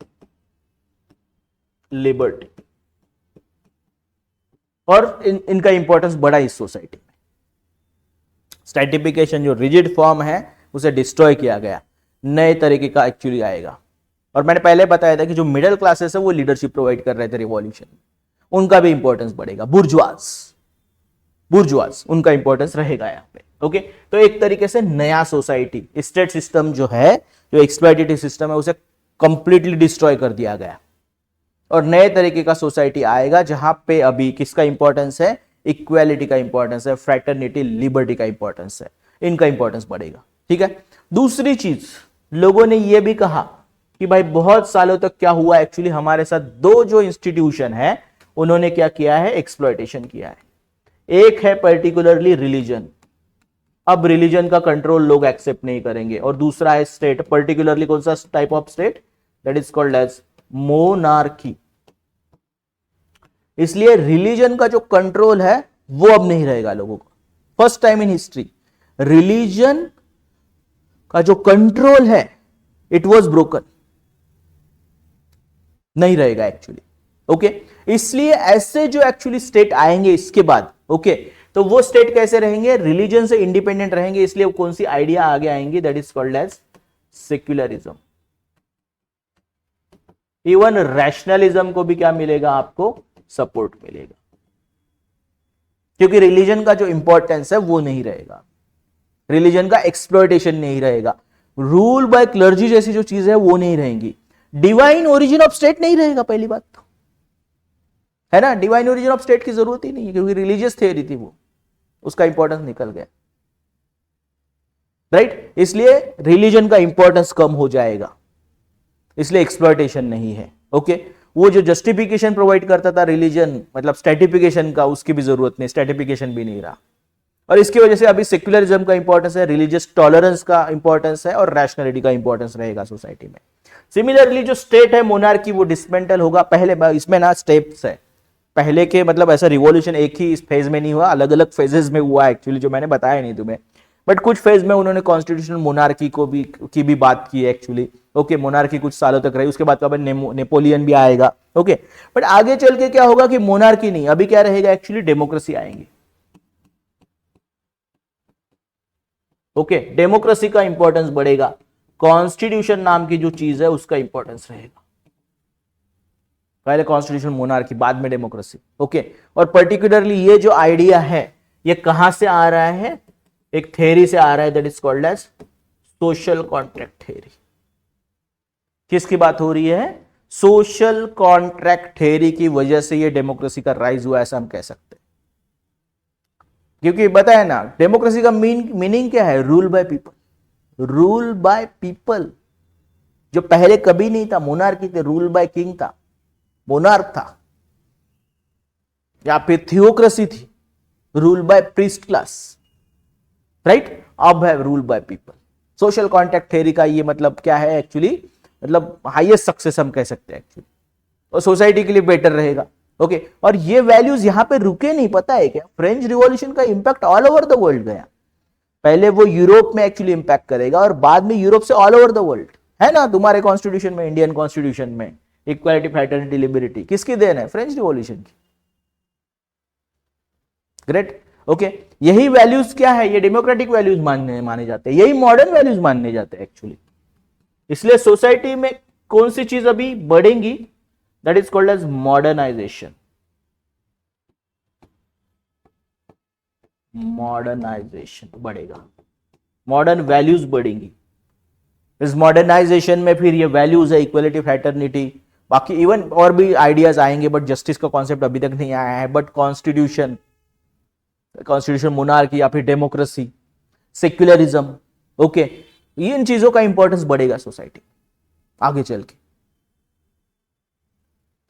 लिबर्टी, और इनका इंपॉर्टेंस बढ़ा इस सोसाइटी में। स्ट्रैटिफिकेशन जो रिजिड फॉर्म है उसे डिस्ट्रॉय किया गया, नए तरीके का एक्चुअली आएगा। और मैंने पहले बताया था कि जो मिडिल क्लासेस है वो लीडरशिप प्रोवाइड कर रहे थे रिवॉल्यूशन में, उनका भी इंपॉर्टेंस बढ़ेगा। बुर्जुआज उनका इंपॉर्टेंस रहेगा यहाँ पे, ओके। तो एक तरीके से नया सोसाइटी, स्टेट सिस्टम जो है, जो एक्सप्लॉइटेटिव सिस्टम है, उसे कंप्लीटली डिस्ट्रॉय कर दिया गया और नए तरीके का सोसाइटी आएगा जहां पे अभी किसका इंपॉर्टेंस है, इक्वालिटी का इंपॉर्टेंस है, फ्रैटर्निटी, लिबर्टी का इंपॉर्टेंस है, इनका इंपॉर्टेंस बढ़ेगा, ठीक है। दूसरी चीज लोगों ने यह भी कहा कि भाई बहुत सालों तक क्या हुआ एक्चुअली, हमारे साथ दो जो इंस्टीट्यूशन है उन्होंने क्या किया है, एक्सप्लॉइटेशन किया है। एक है पर्टिकुलरली रिलीजन, अब रिलीजन का कंट्रोल लोग एक्सेप्ट नहीं करेंगे, और दूसरा है स्टेट, पर्टिकुलरली कौन सा type of state, that is called as monarchy. इसलिए रिलीजन का जो कंट्रोल है वो अब नहीं रहेगा लोगों को। First time in history religion का जो कंट्रोल है इट वाज ब्रोकन, नहीं रहेगा एक्चुअली, ओके। इसलिए ऐसे जो एक्चुअली स्टेट आएंगे इसके बाद, ओके, तो वो स्टेट कैसे रहेंगे, रिलीजन से इंडिपेंडेंट रहेंगे। इसलिए कौन सी आइडिया आगे आएंगी, that is called as secularism. Even rationalism को भी क्या मिलेगा, आपको सपोर्ट मिलेगा, क्योंकि रिलीजन का जो इंपॉर्टेंस है वो नहीं रहेगा, रिलीजन का एक्सप्लॉइटेशन नहीं रहेगा, रूल बाय क्लर्जी जैसी जो चीजें है वो नहीं रहेंगी, डिवाइन ओरिजिन ऑफ स्टेट नहीं रहेगा, पहली बात तो है ना, डिवाइन ओरिजिन ऑफ स्टेट की जरूरत ही नहीं है क्योंकि रिलीजियस थ्योरी थी वो, उसका इंपॉर्टेंस निकल गया, राइट। इसलिए रिलीजन का इंपॉर्टेंस कम हो जाएगा, इसलिए एक्सप्लॉइटेशन नहीं है, ओके। वो जो जस्टिफिकेशन प्रोवाइड करता था रिलीजन, मतलब स्ट्रैटिफिकेशन का, उसकी भी जरूरत नहीं, स्ट्रैटिफिकेशन भी नहीं रहा। और इसकी वजह से अभी सेक्युलरिज्म का इंपॉर्टेंस है, रिलीजियस टॉलरेंस का इंपॉर्टेंस है, और रैशनलिटी का इंपॉर्टेंस रहेगा सोसाइटी में। सिमिलरली जो स्टेट है मोनार्की वो डिसमेंटल होगा। पहले इसमें ना स्टेप्स है, पहले के मतलब ऐसा रिवॉल्यूशन एक ही इस फेज में नहीं हुआ, अलग अलग फेजेस में हुआ एक्चुअली, जो मैंने बताया नहीं तुम्हें, बट कुछ फेज में उन्होंने कॉन्स्टिट्यूशनल मोनार्की की भी बात की एक्चुअली, ओके। मोनार्की कुछ सालों तक रही, उसके बाद कभी नेपोलियन भी आएगा, ओके। बट आगे चल के क्या होगा कि मोनार्की नहीं, अभी क्या रहेगा एक्चुअली, डेमोक्रेसी आएंगी, ओके। डेमोक्रेसी का इंपॉर्टेंस बढ़ेगा, कॉन्स्टिट्यूशन नाम की जो चीज है उसका इंपॉर्टेंस रहेगा, पहले कॉन्स्टिट्यूशन मोनार्की, बाद में डेमोक्रेसी, ओके। और पर्टिकुलरली ये जो आइडिया है ये कहां से आ रहा है, एक थ्योरी से आ रहा है, that is called as social contract theory. किसकी बात हो रही है, सोशल कॉन्ट्रैक्ट थ्योरी की वजह से ये डेमोक्रेसी का राइज हुआ, ऐसा हम कह सकते हैं। क्योंकि बताया ना, डेमोक्रेसी का मीनिंग क्या है, rule by people, rule by people, जो पहले कभी नहीं था। मोनार्की थे, रूल बाय किंग था, मोनार्क था, या फिर थियोक्रेसी थी, rule by priest class, right. अब है rule by people. Social contract theory का ये मतलब क्या है एक्चुअली, मतलब हाईएस्ट सक्सेस हम कह सकते हैं एक्चुअली, और सोसाइटी के लिए बेटर रहेगा। ओके, और ये वैल्यूज यहां पे रुके नहीं, पता है क्या, फ्रेंच रिवॉल्यूशन का impact all over the world गया। पहले वो यूरोप में एक्चुअली इंपैक्ट करेगा और बाद में यूरोप से ऑल ओवर द वर्ल्ड। है ना तुम्हारे कॉन्स्टिट्यूशन में, इंडियन कॉन्स्टिट्यूशन में इक्वालिटी, फ्रैटर्निटी, लिबर्टी किसकी देन है? फ्रेंच रिवॉल्यूशन की। ग्रेट। ओके, यही वैल्यूज क्या है, ये डेमोक्रेटिक वैल्यूज माने जाते हैं, यही मॉडर्न वैल्यूज मानने जाते हैं एक्चुअली। इसलिए सोसाइटी में कौन सी चीज अभी बढ़ेंगी, that is called as modernisation. Modernisation बढ़ेगा, मॉडर्न वैल्यूज बढ़ेंगी। इस मॉडर्नाइजेशन में फिर ये वैल्यूज है, इक्वलिटी, फ्रैटर्निटी, बाकी इवन और भी आइडियाज आएंगे, बट जस्टिस का कॉन्सेप्ट अभी तक नहीं आया है। बट कॉन्स्टिट्यूशन मोनार्की या फिर डेमोक्रेसी, सेक्युलरिज्म, ओके, इन चीजों का इंपॉर्टेंस बढ़ेगा सोसाइटी आगे चल के।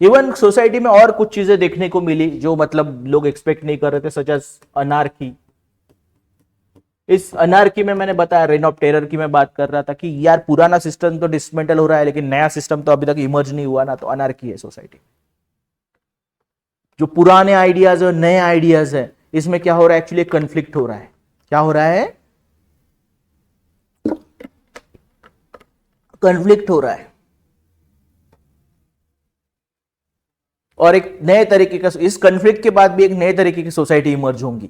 इवन सोसाइटी में और कुछ चीजें देखने को मिली जो मतलब लोग एक्सपेक्ट नहीं कर रहे थे, सच एज अनार्की। इस अनार्की में मैंने बताया, रेन ऑफ टेरर की मैं बात कर रहा था कि यार पुराना सिस्टम तो डिसमेंटल हो रहा है लेकिन नया सिस्टम तो अभी तक इमर्ज नहीं हुआ ना, तो अनार्की है सोसाइटी। जो पुराने आइडियाज और नए आइडियाज है, इसमें क्या हो रहा है, एक्चुअली कंफ्लिक्ट हो रहा है। क्या हो रहा है? कंफ्लिक्ट हो रहा है, और एक नए तरीके का, इस कंफ्लिक्ट के बाद भी एक नए तरीके की सोसाइटी इमर्ज होंगी।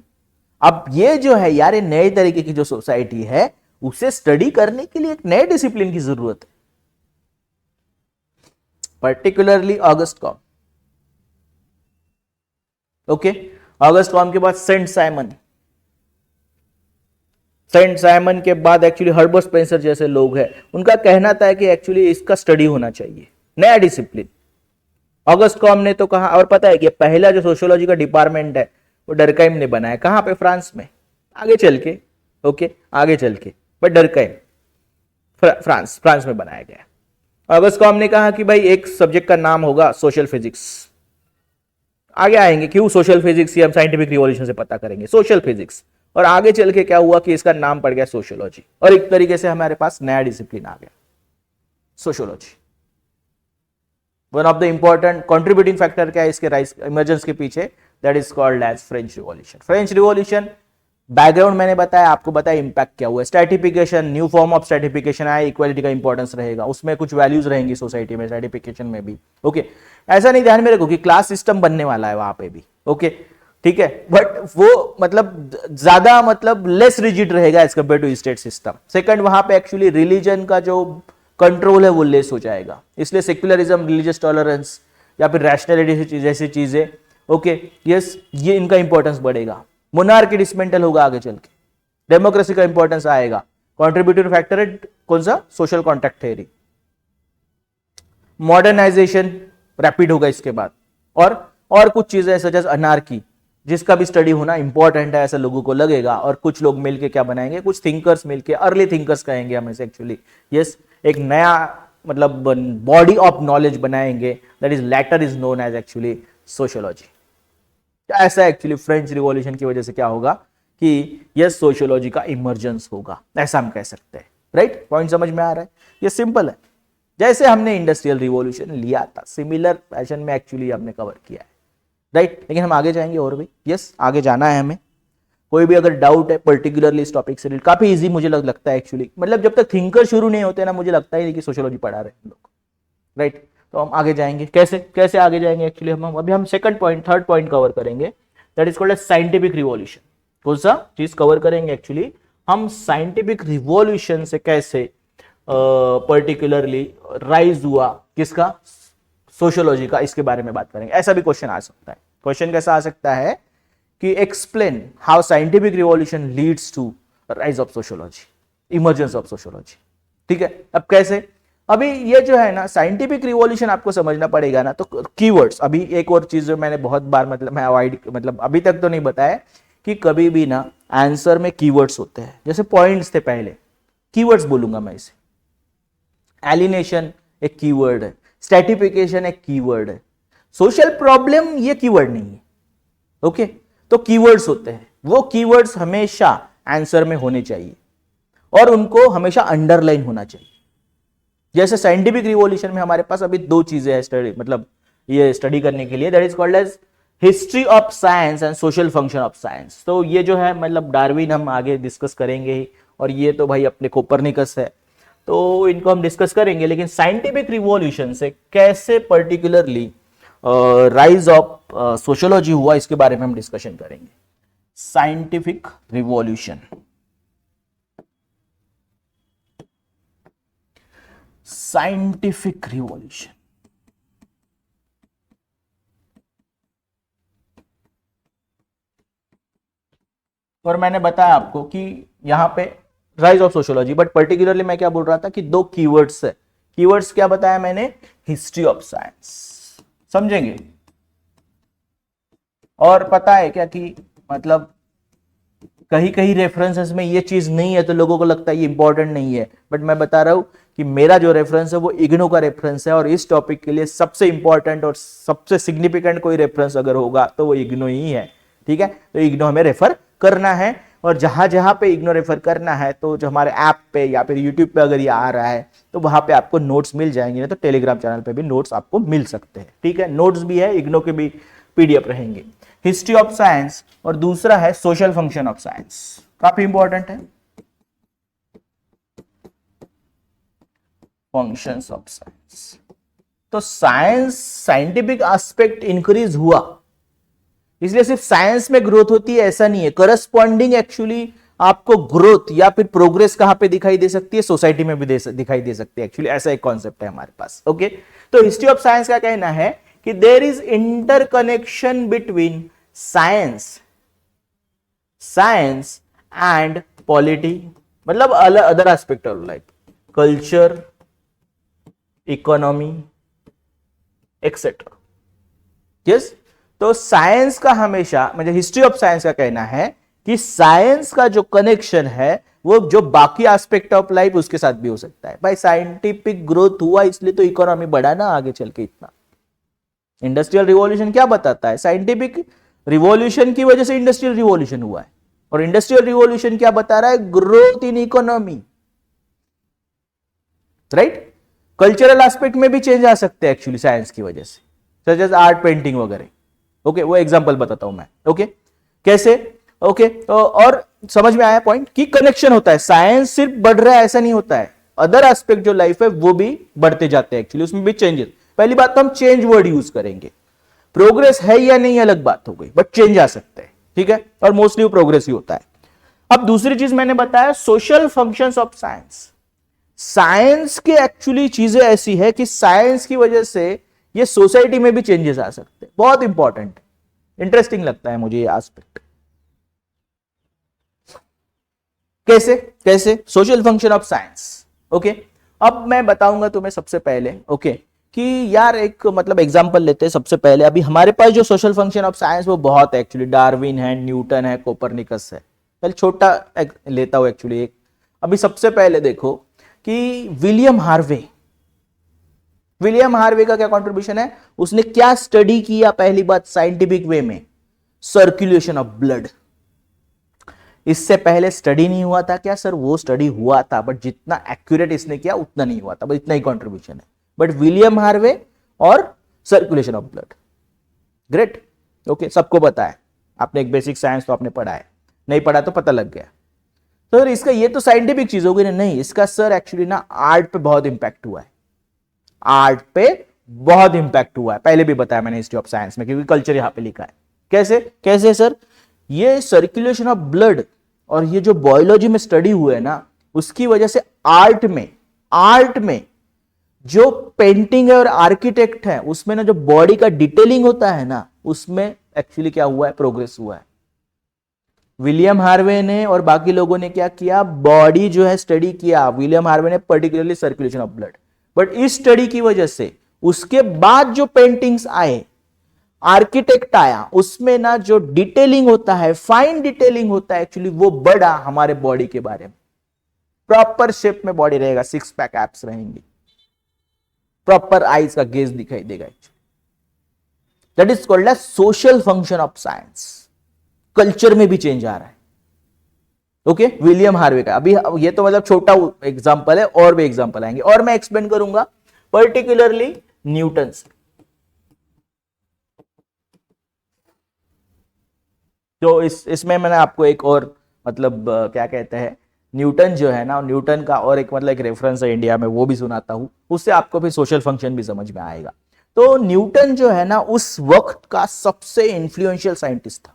अब ये जो है यार, ये नए तरीके की जो सोसाइटी है, उसे स्टडी करने के लिए एक नए डिसिप्लिन की जरूरत है, particularly August com. Okay, August com के बाद सेंट साइमन, सेंट साइमन के बाद एक्चुअली हर्बर्ट स्पेंसर जैसे लोग हैं, उनका कहना था कि एक्चुअली इसका स्टडी होना चाहिए, नया डिसिप्लिन। ऑगस्ट कॉम ने तो कहा, और पता है कि पहला जो सोशियोलॉजी का डिपार्टमेंट है वो डरकाइम ने बनाया। कहां पे? फ्रांस में, आगे चल के, ओके, आगे चल के, बट डरकाइम फ्रांस में बनाया गया। ऑगस्ट कॉम ने कहा कि भाई एक सब्जेक्ट का नाम होगा सोशल फिजिक्स। आगे आएंगे क्यों सोशल फिजिक्स, ये हम साइंटिफिक रिवॉल्यूशन से पता करेंगे, सोशल फिजिक्स। और आगे चल के क्या हुआ कि इसका नाम पड़ गया सोशियोलॉजी, और एक तरीके से हमारे पास नया डिसिप्लिन आ गया, sociology. One of the important contributing factor क्या है इसके राइज इमर्जेंस के पीछे, that is called as French revolution. French revolution background मैंने बताया, आपको बताया इंपैक्ट क्या हुआ, stratification, new form of stratification आया, इक्वालिटी का इंपॉर्टेंस रहेगा, उसमें कुछ वैल्यूज रहेंगी सोसाइटी में, स्ट्रैटिफिकेशन में भी। ओके, ऐसा नहीं ध्यान में रखो कि क्लास सिस्टम बनने वाला है वहां पे भी, ओके, ठीक है, बट वो मतलब ज्यादा मतलब लेस रिजिड रहेगा as compare to state system. Second, वहां पे एक्चुअली रिलीजन का जो कंट्रोल है वो लेस हो जाएगा, इसलिए सेक्युलरिज्म, रिलीजियस टॉलरेंस या फिर रैशनैलिटी जैसी चीजें, ओके, यस, ये इनका इंपॉर्टेंस बढ़ेगा। मोनार्की डिसमेंटल होगा आगे चल के, डेमोक्रेसी का इंपॉर्टेंस आएगा। कॉन्ट्रीब्यूटिव फैक्टर है कौन सा? Social contract theory. Modernisation rapid होगा इसके बाद, और कुछ चीजें सच एज अनार्की, जिसका भी स्टडी होना इंपॉर्टेंट है ऐसा लोगों को लगेगा, और कुछ लोग मिलके क्या बनाएंगे, कुछ थिंकर्स मिलके, अर्ली थिंकर्स कहेंगे हम इसे एक्चुअली, यस, एक नया मतलब बॉडी ऑफ नॉलेज बनाएंगे, that is later is known as actually sociology. ऐसा एक्चुअली फ्रेंच रिवॉल्यूशन की वजह से क्या होगा कि यस सोशियोलॉजी का इमर्जेंस होगा, ऐसा हम कह सकते हैं। राइट, पॉइंट समझ में आ रहा है? ये सिंपल है, जैसे हमने इंडस्ट्रियल रिवॉल्यूशन लिया था सिमिलर फैशन में एक्चुअली हमने कवर किया है। राइट, लेकिन हम आगे जाएंगे और भी, यस, आगे जाना है हमें। कोई भी अगर डाउट है पर्टिकुलरली इस टॉपिक से, काफी इजी मुझे लगता है एक्चुअली, मतलब जब तक थिंकर शुरू नहीं होते ना, मुझे लगता ही नहीं कि सोशियोलॉजी पढ़ा रहे हैं लोग। राइट, तो हम आगे जाएंगे, कैसे आगे जाएंगे एक्चुअली, हम second point, third point cover करेंगे, that is called as scientific revolution. कौन सा चीज कवर करेंगे एक्चुअली हम? साइंटिफिक रिवॉल्यूशन से कैसे पर्टिकुलरली राइज हुआ, किसका? सोशियोलॉजी का, इसके बारे में बात करेंगे। ऐसा भी क्वेश्चन आ सकता है। क्वेश्चन कैसा आ सकता है कि explain how scientific revolution leads to rise of sociology, emergence of sociology. ठीक है, अब कैसे? अभी ये जो है ना साइंटिफिक रिवॉल्यूशन आपको समझना पड़ेगा ना, तो कीवर्ड्स, अभी एक और चीज जो मैंने बहुत बार मतलब मैं अवॉइड, मतलब अभी तक तो नहीं बताया कि कभी भी ना आंसर में कीवर्ड्स होते हैं, जैसे पॉइंट्स थे पहले, कीवर्ड्स बोलूंगा मैं इसे। एलिनेशन एक कीवर्ड है, स्ट्रैटिफिकेशन एक कीवर्ड है, सोशल प्रॉब्लम ये कीवर्ड नहीं है। ओके, तो कीवर्ड्स होते हैं, वो कीवर्ड्स हमेशा आंसर में होने चाहिए और उनको हमेशा अंडरलाइन होना चाहिए। जैसे साइंटिफिक रिवॉल्यूशन में हमारे पास अभी दो चीजें हैं स्टडी, मतलब ये स्टडी करने के लिए, that is called as history of science and social function of science. तो ये जो है मतलब डार्विन हम आगे डिस्कस करेंगे ही, और ये तो भाई अपने कोपरनिकस है, तो इनको हम डिस्कस करेंगे। लेकिन साइंटिफिक रिवॉल्यूशन से कैसे पर्टिकुलरली राइज ऑफ सोशियोलॉजी हुआ, इसके बारे में हम डिस्कशन करेंगे। साइंटिफिक रिवॉल्यूशन, साइंटिफिक रिवॉल्यूशन, और मैंने बताया आपको कि यहां पे rise of sociology, but particularly मैं क्या बोल रहा था कि दो कीवर्ड्स है। कीवर्ड्स क्या बताया मैंने? हिस्ट्री ऑफ साइंस, समझेंगे। और पता है क्या कि मतलब कहीं कहीं रेफरेंसेस में ये चीज नहीं है तो लोगों को लगता है ये इंपॉर्टेंट नहीं है, बट मैं बता रहा हूं कि मेरा जो रेफरेंस है वो इग्नो का रेफरेंस है, और इस टॉपिक के लिए सबसे इंपॉर्टेंट और सबसे सिग्निफिकेंट कोई रेफरेंस अगर होगा तो वो इग्नो ही है। ठीक है, तो इग्नो हमें रेफर करना है, और जहां जहां पे इग्नो रेफर करना है तो जो हमारे ऐप पे या फिर यूट्यूब पे अगर ये आ रहा है तो वहां पे आपको नोट्स मिल जाएंगे, नहीं तो टेलीग्राम चैनल पे भी नोट्स आपको मिल सकते हैं। ठीक है, नोट्स भी है, इग्नो के भी पीडीएफ रहेंगे। हिस्ट्री ऑफ साइंस, और दूसरा है सोशल फंक्शन ऑफ साइंस, काफी इंपॉर्टेंट है, फंक्शंस ऑफ साइंस। तो साइंस, साइंटिफिक एस्पेक्ट इंक्रीज हुआ, इसलिए सिर्फ साइंस में ग्रोथ होती है ऐसा नहीं है, करस्पॉन्डिंग एक्चुअली आपको ग्रोथ या फिर प्रोग्रेस कहां पे दिखाई दे सकती है? सोसाइटी में भी दिखाई दे सकती है एक्चुअली, ऐसा एक कॉन्सेप्ट है हमारे पास। ओके, तो हिस्ट्री ऑफ साइंस का कहना है कि there is interconnection between science and polity, मतलब other aspect of life, culture, economy etcetera. Yes, तो साइंस का हमेशा, मतलब हिस्ट्री ऑफ साइंस का कहना है कि साइंस का जो कनेक्शन है वो जो बाकी एस्पेक्ट ऑफ लाइफ उसके साथ भी हो सकता है। भाई साइंटिफिक ग्रोथ हुआ इसलिए तो इकोनॉमी बढ़ा ना आगे चल के इतना। इंडस्ट्रियल रिवॉल्यूशन क्या बताता है? साइंटिफिक रिवॉल्यूशन की वजह से इंडस्ट्रियल रिवॉल्यूशन हुआ है, और इंडस्ट्रियल रिवॉल्यूशन क्या बता रहा है? Growth in economy, right. Cultural aspect में भी चेंज आ सकते हैं एक्चुअली साइंस की वजह से, सच एज आर्ट, पेंटिंग वगैरह। ओके, वो एग्जांपल बताता हूं मैं। ओके, कैसे? ओके, और समझ में आया पॉइंट कि कनेक्शन होता है, साइंस सिर्फ बढ़ रहा है ऐसा नहीं होता है, अदर एस्पेक्ट जो लाइफ है वो भी बढ़ते जाते हैं एक्चुअली, उसमें भी चेंजेस। पहली बात तो हम चेंज वर्ड यूज करेंगे, प्रोग्रेस है या नहीं अलग बात हो गई, बट चेंज आ सकते हैं। ठीक है, और मोस्टली वो प्रोग्रेस ही होता है। अब दूसरी चीज मैंने बताया social functions of science. Science के एक्चुअली चीजें ऐसी है कि साइंस की वजह से ये सोसाइटी में भी चेंजेस आ सकते हैं, बहुत इंपॉर्टेंट, इंटरेस्टिंग लगता है मुझे ये एस्पेक्ट। कैसे social function of science. Okay, अब मैं बताऊंगा तुम्हें सबसे पहले, ओके, कि यार एक मतलब एग्जांपल लेते हैं सबसे पहले। अभी हमारे पास जो सोशल फंक्शन ऑफ साइंस वो बहुत है एक्चुअली, डार्विन है, न्यूटन है, कोपरनिकस है। पहले छोटा लेता हूं एक्चुअली एक। अभी सबसे पहले देखो कि विलियम हार्वे का क्या कंट्रीब्यूशन है, उसने क्या स्टडी किया? पहली बात साइंटिफिक वे में, सर्कुलेशन ऑफ ब्लड। इससे पहले स्टडी नहीं हुआ था क्या सर? वो स्टडी हुआ था, बट जितना एक्यूरेट इसने किया उतना नहीं हुआ था, बस इतना ही कंट्रीब्यूशन है। बट विलियम हार्वे और circulation of blood, great. Okay, सबको पता है, आपने एक बेसिक साइंस तो आपने पढ़ा है, नहीं पढ़ा तो पता लग गया। तो इसका ये तो साइंटिफिक चीज हो गई ना? नहीं, इसका सर एक्चुअली ना आर्ट पे बहुत इंपैक्ट हुआ है, आर्ट पे बहुत इंपैक्ट हुआ है। पहले भी बताया मैंने हिस्ट्री ऑफ साइंस में, क्योंकि कल्चर यहां पे लिखा है। कैसे सर? ये सर्कुलेशन ऑफ ब्लड और ये जो बायोलॉजी में स्टडी हुए है ना, उसकी वजह से आर्ट में जो पेंटिंग है और आर्किटेक्ट है उसमें ना जो बॉडी का डिटेलिंग होता है ना, उसमें एक्चुअली क्या हुआ है? प्रोग्रेस हुआ है। विलियम हार्वे ने और बाकी लोगों ने क्या किया? बॉडी जो है स्टडी किया। विलियम हार्वे ने particularly circulation of blood, but इस स्टडी की वजह से उसके बाद जो पेंटिंग्स आए, आर्किटेक्ट आया, उसमें ना जो डिटेलिंग होता है, फाइन डिटेलिंग होता है एक्चुअली, वो बढ़ा हमारे बॉडी के बारे में। प्रॉपर शेप में बॉडी रहेगा, सिक्स पैक एप्स रहेंगी, प्रॉपर आईज का गेज दिखाई देगा। That is called as social function of science. Culture में भी चेंज आ रहा है, ओके, विलियम हार्वे का। अभी ये तो मतलब छोटा एग्जांपल है, और भी एग्जांपल आएंगे, और मैं एक्सप्लेन करूंगा पर्टिकुलरली न्यूटन से। तो इसमें मैंने आपको एक और मतलब क्या कहते हैं, न्यूटन जो है ना, न्यूटन का और एक मतलब एक रेफरेंस है इंडिया में, वो भी सुनाता हूं, उससे आपको भी सोशल फंक्शन भी समझ में आएगा। तो न्यूटन जो है ना, उस वक्त का सबसे इंफ्लुएंशियल साइंटिस्ट था।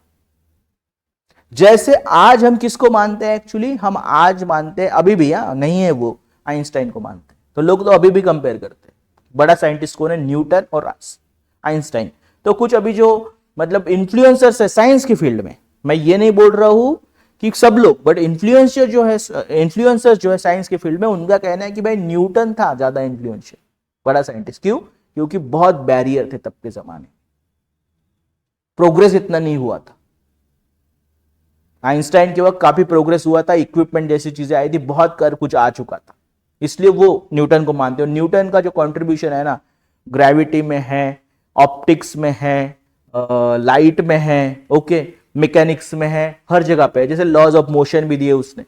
जैसे आज हम किसको मानते हैं, एक्चुअली हम आज मानते हैं, अभी भी नहीं है वो, आइंस्टाइन को मानते हैं। तो लोग तो अभी भी कंपेयर करते हैं, बड़ा साइंटिस्ट कौन है, न्यूटन और आइंस्टाइन। तो कुछ अभी जो मतलब इन्फ्लुएंसर्स है साइंस की फील्ड में, मैं ये नहीं बोल रहा हूं कि सब लोग, बट इन्फ्लुएंसर जो है साइंस की फील्ड में, उनका कहना है कि भाई न्यूटन था ज्यादा इन्फ्लुएंशियल, बड़ा साइंटिस्ट। क्यों? क्योंकि बहुत बैरियर थे तब के जमाने, प्रोग्रेस इतना नहीं हुआ था। आइंस्टाइन के वक्त काफी प्रोग्रेस हुआ था, इक्विपमेंट जैसी चीजें आई थी, बहुत कर कुछ आ चुका था, इसलिए वो न्यूटन को मानते हो। न्यूटन का जो कंट्रीब्यूशन है ना, ग्रेविटी में है, ऑप्टिक्स में है, लाइट में है, ओके, मैकेनिक्स में है, हर जगह पे, जैसे लॉज ऑफ मोशन भी दिए उसने,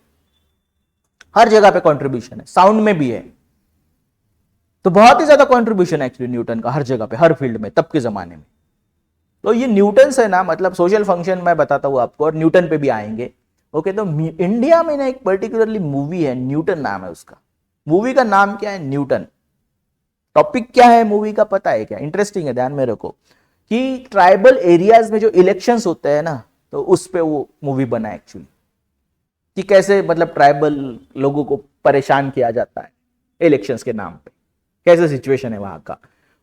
हर जगह पे कंट्रीब्यूशन है, साउंड में भी है। तो बहुत ही ज्यादा कंट्रीब्यूशन है एक्चुअली न्यूटन का, हर जगह पे, हर फील्ड में, तब के जमाने में। तो ये न्यूटन से ना, मतलब सोशल फंक्शन मैं बताता हूं आपको, और न्यूटन पे भी आएंगे। ओके, तो इंडिया में ना एक पर्टिकुलरली मूवी है, न्यूटन नाम है उसका। मूवी का नाम क्या है, न्यूटन। टॉपिक क्या है मूवी का पता है क्या? इंटरेस्टिंग है, ध्यान में रखो कि ट्राइबल एरियाज में जो इलेक्शंस होते हैं ना, तो उस पे वो मूवी बना है एक्चुअली, कि कैसे मतलब ट्राइबल लोगों को परेशान किया जाता है इलेक्शंस के नाम पे, कैसे सिचुएशन है वहां का।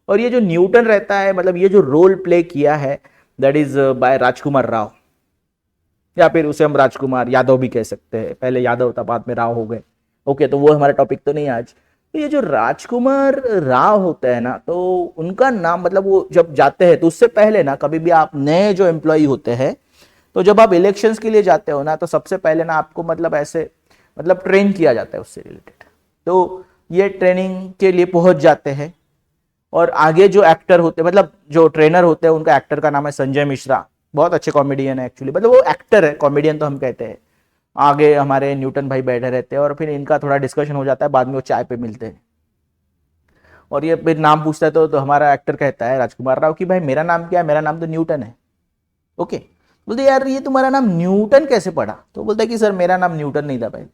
और ये जो न्यूटन रहता है, मतलब ये जो रोल प्ले किया है, दैट इज बाय राजकुमार राव, या फिर उसे हम राजकुमार यादव भी कह सकते हैं, पहले यादव था, बाद में राव हो गए। ओके, तो वो हमारा टॉपिक तो नहीं आज। तो ये जो राजकुमार राव होते हैं ना, तो उनका नाम, मतलब वो जब जाते हैं, तो उससे पहले ना, कभी भी आप नए जो एम्प्लॉय होते हैं, तो जब आप इलेक्शंस के लिए जाते हो ना, तो सबसे पहले ना आपको मतलब ऐसे मतलब ट्रेन किया जाता है उससे रिलेटेड। तो ये ट्रेनिंग के लिए पहुंच जाते हैं, और आगे जो एक्टर होते हैं, मतलब जो ट्रेनर होते हैं, उनका एक्टर का नाम है संजय मिश्रा, बहुत अच्छे कॉमेडियन है एक्चुअली, मतलब वो एक्टर है, कॉमेडियन तो हम कहते हैं। आगे हमारे न्यूटन भाई बैठे रहते हैं, और फिर इनका थोड़ा डिस्कशन हो जाता है, बाद में वो चाय पे मिलते हैं, और ये फिर नाम पूछता है, तो हमारा एक्टर कहता है राजकुमार राव कि भाई मेरा नाम क्या है, मेरा नाम तो न्यूटन है। ओके, बोलते यार ये तुम्हारा नाम न्यूटन कैसे पड़ा? तो बोलता है कि सर मेरा नाम न्यूटन नहीं था, पहले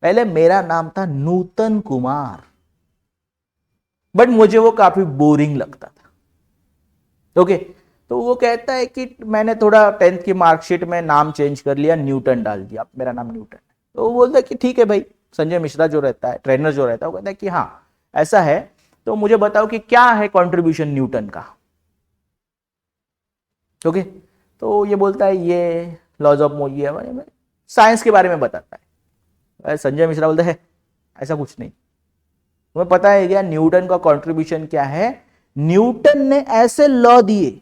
पहले मेरा नाम था नूतन कुमार, बट मुझे वो काफी बोरिंग लगता था। ओके, तो वो कहता है कि मैंने थोड़ा 10th की मार्कशीट में नाम चेंज कर लिया, न्यूटन डाल दिया, अब मेरा नाम न्यूटन है। तो वो बोलता है कि ठीक है भाई। संजय मिश्रा जो रहता है, ट्रेनर जो रहता है, वो कहता है कि हाँ ऐसा है, तो मुझे बताओ कि क्या है कंट्रीब्यूशन न्यूटन का। ओके, तो ये बोलता है ये लॉज ऑफ मोशन, साइंस के बारे में बताता है। संजय मिश्रा बोलता है ऐसा कुछ नहीं, तुम्हें पता है क्या न्यूटन का कंट्रीब्यूशन क्या है? न्यूटन ने ऐसे लॉ दिए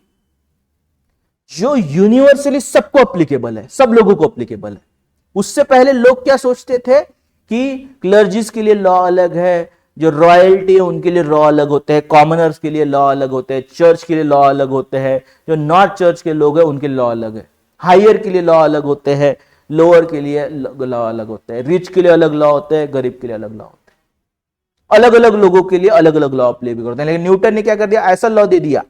जो यूनिवर्सली सबको अप्लीकेबल है, सब लोगों को अप्लीकेबल है। उससे पहले लोग क्या सोचते थे कि क्लर्जिस के लिए लॉ अलग है, जो रॉयल्टी है उनके लिए लॉ अलग होते हैं, कॉमनर्स के लिए लॉ अलग होते हैं, चर्च के लिए लॉ अलग होते हैं, जो नॉट चर्च के लोग हैं उनके लॉ अलग है, हायर के लिए लॉ अलग होते हैं, लोअर के लिए लॉ अलग होते हैं, रिच के लिए अलग लॉ होते हैं, गरीब के लिए अलग लॉ होते हैं, अलग अलग लोगों के लिए अलग अलग लॉ अप्लाई भी करते हैं। लेकिन न्यूटन ने क्या कर दिया, ऐसा लॉ दे दिया,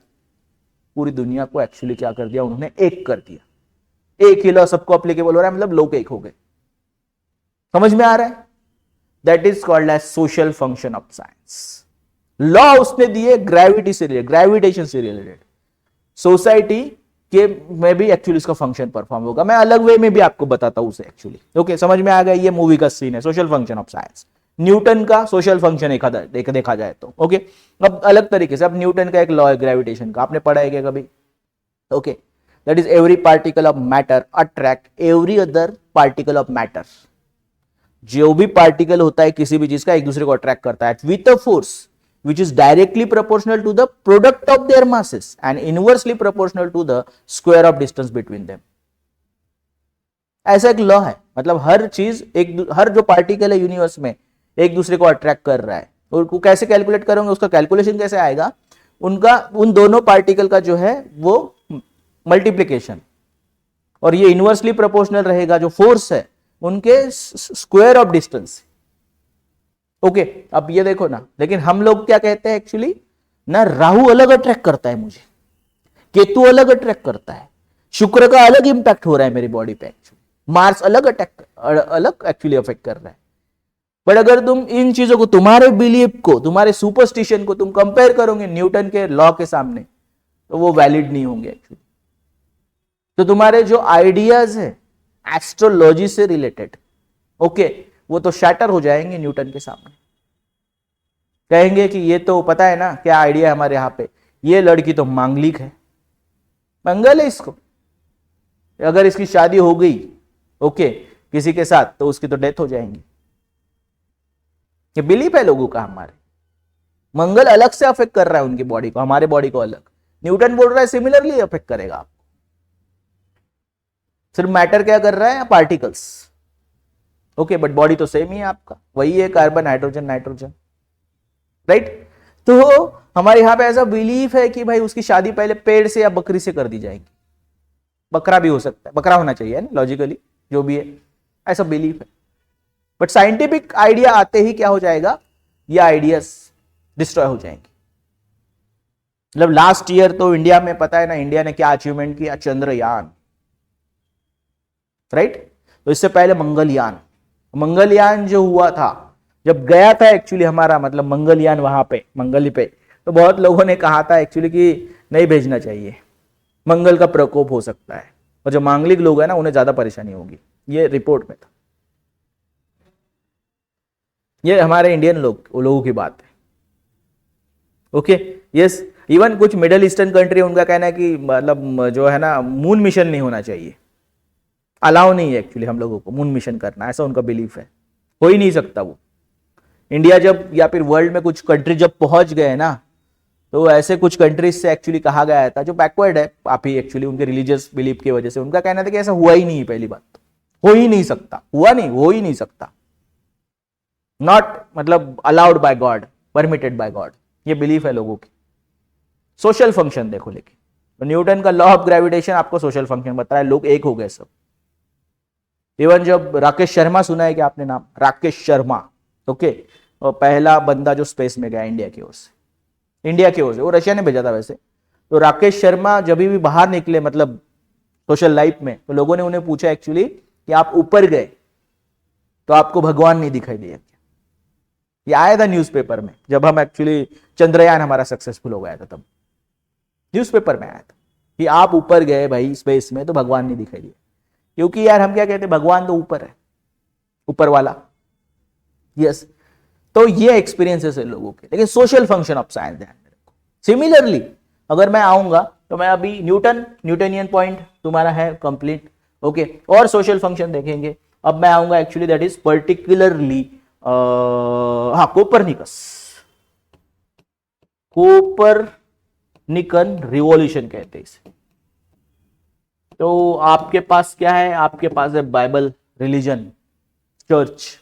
पूरी दुनिया को एक्चुअली क्या कर दिया उन्होंने, एक कर दिया। एक ही लॉ सबको अप्लीकेबल हो रहा है, मतलब लोग एक हो गए। समझ में आ रहा है? That is called as social function of science. Law उसने दिए ग्रेविटी से रिलेटेड, ग्रेविटेशन से रिलेटेड, सोसाइटी के में भी एक्चुअली इसका फंक्शन परफॉर्म होगा। मैं अलग वे में भी आपको बताता हूं उसे एक्चुअली। ओके, समझ में आ गया? ये मूवी का सीन है, social function of science, Newton का सोशल फंक्शन एक देखा जाए तो। ओके, अब अलग तरीके से, अब न्यूटन का एक लॉ है ग्रेविटेशन का, आपने पढ़ा है क्या कभी? Okay, that is every particle of matter attract every other particle of matter. जो भी पार्टिकल होता है किसी भी चीज का, एक दूसरे को अट्रैक्ट करता है with a force which is directly proportional to the product of their masses and inversely proportional to the square of distance between them। ऐसा एक लॉ है, मतलब हर चीज हर जो पार्टिकल है यूनिवर्स में एक दूसरे को अट्रैक्ट कर रहा है। और कैसे कैलकुलेट करोगे, उसका कैलकुलेशन कैसे आएगा? उन दोनों पार्टिकल का जो है वो मल्टीप्लीकेशन, और ये इनवर्सली प्रोपोर्शनल रहेगा, जो फोर्स है उनके स्क्वायर ऑफ डिस्टेंस। ओके, अब ये देखो ना, लेकिन हम लोग क्या कहते हैं एक्चुअली ना, राहु अलग अट्रैक्ट करता है मुझे, केतु अलग अट्रैक्ट करता है, शुक्र का अलग इंपैक्ट हो रहा है मेरी बॉडी पे एक्चुअली, मार्स अलग एक्चुअली अफेक्ट कर रहा है। बट अगर तुम इन चीजों को, तुम्हारे बिलीफ को, तुम्हारे सुपरस्टिशन को तुम कंपेयर करोगे न्यूटन के लॉ के सामने, तो वो वैलिड नहीं होंगे एक्चुअली। तो तुम्हारे जो आइडियाज है एस्ट्रोलॉजी से रिलेटेड, ओके, वो तो शैटर हो जाएंगे न्यूटन के सामने। कहेंगे कि ये तो पता है ना क्या आइडिया है हमारे यहाँ पे, ये लड़की तो मांगलिक है, मंगल है इसको, अगर इसकी शादी हो गई ओके किसी के साथ तो उसकी तो डेथ हो जाएंगी। ये बिलीफ है लोगों का हमारे। मंगल अलग से अफेक्ट कर रहा है उनकी बॉडी को, हमारे बॉडी को अलग। न्यूटन बोल रहा है सिमिलरली अफेक्ट करेगा आपको। सिर्फ मैटर क्या कर रहा है, पार्टिकल्स, ओके, बट बॉडी तो सेम ही है आपका, वही है कार्बन हाइड्रोजन नाइट्रोजन, राइट। तो हमारे यहां पे ऐसा बिलीफ है कि भाई उसकी शादी पहले पेड़ से या बकरी से कर दी जाएगी। बकरा भी हो सकता है, बकरा होना चाहिए ना लॉजिकली, जो भी है, ऐसा बिलीफ है। बट साइंटिफिक आइडिया आते ही क्या हो जाएगा, ये आइडियाज डिस्ट्रॉय हो जाएंगे। मतलब लास्ट ईयर तो इंडिया में पता है ना, इंडिया ने क्या अचीवमेंट किया, चंद्रयान, राइट। तो इससे पहले मंगलयान, मंगलयान जो हुआ था, जब गया था एक्चुअली हमारा मतलब मंगलयान वहां पे मंगल पे, तो बहुत लोगों ने कहा था एक्चुअली कि नहीं भेजना चाहिए, मंगल का प्रकोप हो सकता है, और जो मांगलिक लोग हैं ना उन्हें ज्यादा परेशानी होगी, ये रिपोर्ट में था। ये हमारे इंडियन लोगों की बात है, ओके। यस, इवन कुछ मिडिल ईस्टर्न कंट्री, उनका कहना है कि मतलब जो है ना मून मिशन नहीं होना चाहिए, अलाउ नहीं है एक्चुअली हम लोगों को मून मिशन करना, ऐसा उनका बिलीफ है, हो ही नहीं सकता वो। इंडिया जब या फिर वर्ल्ड में कुछ कंट्री जब पहुंच गए ना, तो ऐसे कुछ कंट्रीज से एक्चुअली कहा गया था जो बैकवर्ड है काफी एक्चुअली उनके रिलीजियस बिलीफ की वजह से, उनका कहना था कि ऐसा हुआ ही नहीं, पहली बात तो हो ही नहीं सकता, हुआ नहीं, हो ही नहीं सकता, नॉट मतलब allowed by God, permitted by God, ये बिलीफ है लोगों की। सोशल फंक्शन देखो, लेकिन तो न्यूटन का लॉ ऑफ ग्रेविटेशन आपको सोशल फंक्शन बता रहा है, लोग एक हो गए सब। इवन जब राकेश शर्मा, सुना है कि आपने नाम, राकेश शर्मा, ओके, और पहला बंदा जो स्पेस में गया इंडिया की ओर से, वो रशिया ने भेजा था वैसे। तो राकेश शर्मा जब भी बाहर निकले मतलब सोशल लाइफ में, तो लोगों ने उन्हें पूछा एक्चुअली कि आप ऊपर गए तो आपको भगवान नहीं दिखाई दिया क्या? ये आया था न्यूज़पेपर में, जब हम एक्चुअली चंद्रयान हमारा सक्सेसफुल हो गया था, तब न्यूज़पेपर में आया था कि आप ऊपर गए भाई स्पेस में तो भगवान नहीं दिखाई दिया। क्योंकि यार हम क्या कहते हैं, भगवान तो ऊपर है, ऊपर वाला, यस। तो ये एक्सपीरियंसेस है लोगों के, लेकिन सोशल फंक्शन ऑफ साइंस ध्यान में रखो। सिमिलरली अगर मैं आऊंगा तो मैं अभी न्यूटनियन पॉइंट तुम्हारा है कंप्लीट, ओके, और सोशल फंक्शन देखेंगे। अब मैं आऊंगा एक्चुअली दैट इज पर्टिकुलरली हाँ, कोपरनिकन रिवॉल्यूशन कहते हैं इसे। तो आपके पास क्या है, आपके पास है बाइबल, रिलीजन, चर्च।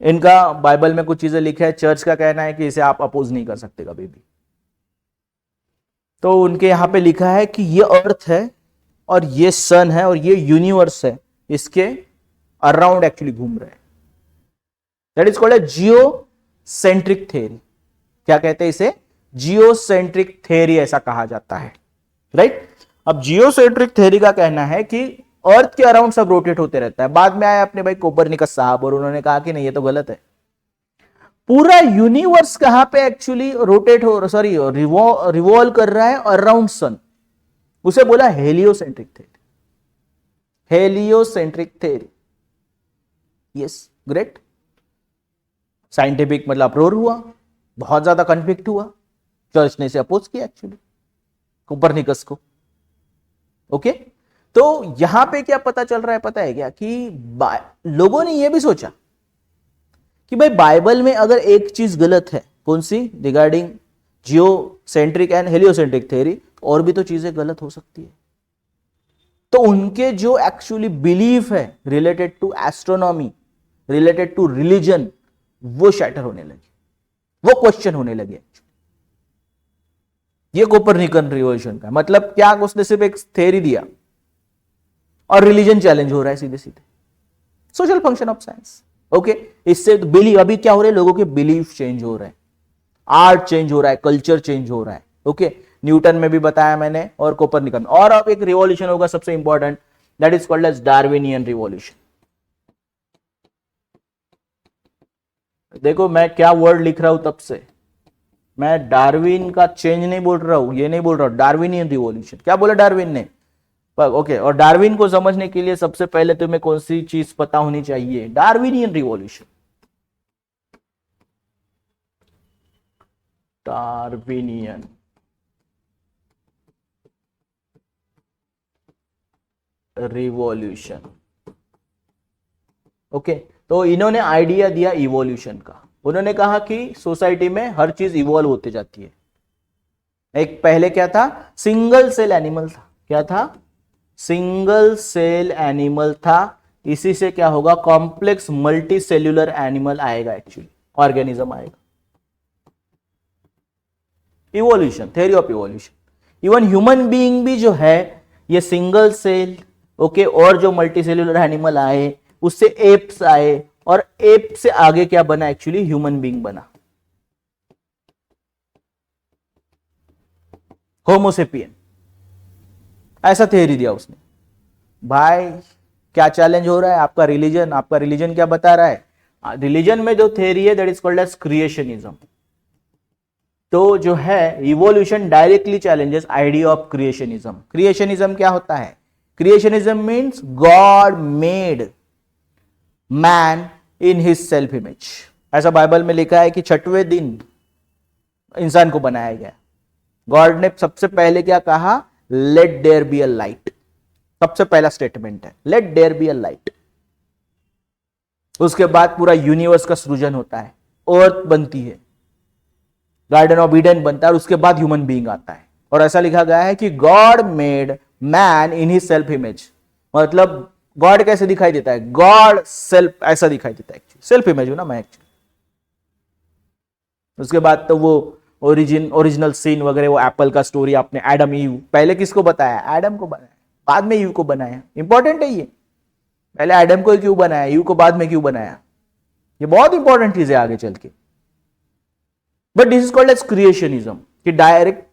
इनका बाइबल में कुछ चीजें लिखा है, चर्च का कहना है कि इसे आप अपोज नहीं कर सकते कभी भी। तो उनके यहां पे लिखा है कि ये अर्थ है और ये सन है और ये यूनिवर्स है, इसके अराउंड एक्चुअली घूम रहे हैं। That is called a geocentric theory. क्या कहते हैं इसे, जियोसेंट्रिक थ्योरी ऐसा कहा जाता है, राइट। अब जियोसेंट्रिक थ्योरी का कहना है कि अर्थ के अराउंड सब रोटेट होते रहता है। बाद में आए अपने भाई कोपरनिकस साहब और उन्होंने कहा कि नहीं ये तो गलत है, पूरा यूनिवर्स कहां पे एक्चुअली रोटेट हो, सॉरी रिवॉल्व कर रहा है अराउंड सन, उसे बोला heliocentric theory. Heliocentric theory, yes, great. Scientific मतलब अप्रोर हुआ, बहुत ज्यादा कन्फ्लिक्ट हुआ, चर्च ने इसे अपोज किया एक्चुअली कोपरनिकस को, ओके। तो यहां पे क्या पता चल रहा है, पता है क्या, कि लोगों ने यह भी सोचा कि भाई बाइबल में अगर एक चीज गलत है, कौन सी, regarding geocentric and heliocentric theory, और भी तो चीजें गलत हो सकती है। तो उनके जो एक्चुअली बिलीफ है related to astronomy, related to religion, वो शैटर होने लगे, वो क्वेश्चन होने लगे। ये कोपरनिकन रिवॉल्यूशन का मतलब क्या, उसने सिर्फ एक थ्योरी दिया और रिलीजन चैलेंज हो रहा है सीधे सीधे। Social function of science. Okay, इससे बिलीव, अभी क्या हो रहा है, लोगों के बिलीफ चेंज हो रहे हैं, आर्ट चेंज हो रहा है, कल्चर चेंज हो रहा है। ओके, न्यूटन में भी बताया मैंने और कोपरनिकस में। और अब एक रिवॉल्यूशन होगा सबसे important, that is called as Darwinian revolution. देखो मैं क्या वर्ड लिख रहा हूं तब से, मैं डार्विन का चेंज नहीं बोल रहा हूं, ये नहीं बोल रहा हूं, डार्विनियन रिवॉल्यूशन। क्या बोला डार्विन ने? ओके, और डार्विन को समझने के लिए सबसे पहले तुम्हें कौन सी चीज पता होनी चाहिए? Darwinian revolution. Darwinian revolution. Okay, तो इन्होंने आइडिया दिया इवोल्यूशन का। उन्होंने कहा कि सोसाइटी में हर चीज इवॉल्व होती जाती है। एक पहले क्या था, सिंगल सेल एनिमल था। क्या था? सिंगल सेल एनिमल था। इसी से क्या होगा, कॉम्प्लेक्स मल्टी सेल्यूलर एनिमल आएगा, एक्चुअली ऑर्गेनिज्म आएगा। Evolution, theory of evolution. Even human being भी जो है ये सिंगल सेल, ओके, और जो मल्टी सेल्यूलर एनिमल आए उससे एप्स आए, और एप से आगे क्या बना, एक्चुअली ह्यूमन बीइंग बना, होमोसेपियन। ऐसा थ्योरी दिया उसने। भाई क्या चैलेंज हो रहा है आपका रिलीजन? आपका रिलीजन क्या बता रहा है? रिलीजन में जो थ्योरी है that is called as creationism. तो जो है evolution directly challenges idea of creationism. Creationism क्या होता है? Creationism means God made man in his self image. ऐसा बाइबल में लिखा है कि छठवें दिन इंसान को बनाया गया। गॉड ने सबसे पहले क्या कहा? Let there be a light. सबसे पहला स्टेटमेंट है let there be a light. उसके बाद पूरा यूनिवर्स का सृजन होता है, अर्थ बनती है, गार्डन ऑफ ईडन बनता है, और उसके बाद ह्यूमन बीइंग आता है। और ऐसा लिखा गया है कि God made man in his self image. मतलब गॉड कैसे दिखाई देता है? गॉड सेल्फ ऐसा दिखाई देता है, सेल्फ इमेज हूं ना मैं एक्चुअली। उसके बाद तो वो ओरिजिनल सीन वगैरह, वो एप्पल का स्टोरी आपने, एडम ईव, पहले किसको बताया? एडम को बनाया, बाद में ईव को बनाया। इंपॉर्टेंट है ये, पहले एडम को क्यों बनाया, ईव को बाद में क्यों बनाया, ये बहुत इंपॉर्टेंट चीज है आगे चल के। But this is called as creationism, कि डायरेक्ट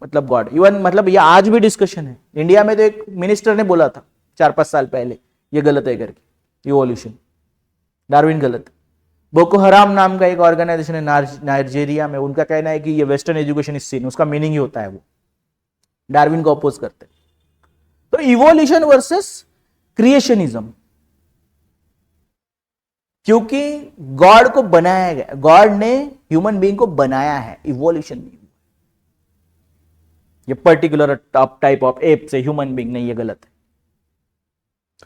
मतलब गॉड। इवन मतलब ये आज भी डिस्कशन है इंडिया में। तो एक मिनिस्टर ने बोला था 4-5 साल पहले ये गलत है करके, इवोल्यूशन, डार्विन गलत। बोको हराम नाम का एक ऑर्गेनाइजेशन है नाइजीरिया में, उनका कहना है कि ये वेस्टर्न एजुकेशन इज सिन, उसका मीनिंग ही होता है वो डार्विन को अपोज करते हैं। तो इवोल्यूशन वर्सेस क्रिएशनिज्म, क्योंकि गॉड को बनाया गया, गॉड ने ह्यूमन बीइंग को बनाया है, इवोल्यूशन नहीं। ये पर्टिकुलर टाइप ऑफ एप से ह्यूमन बीइंग नहीं, ये गलत है।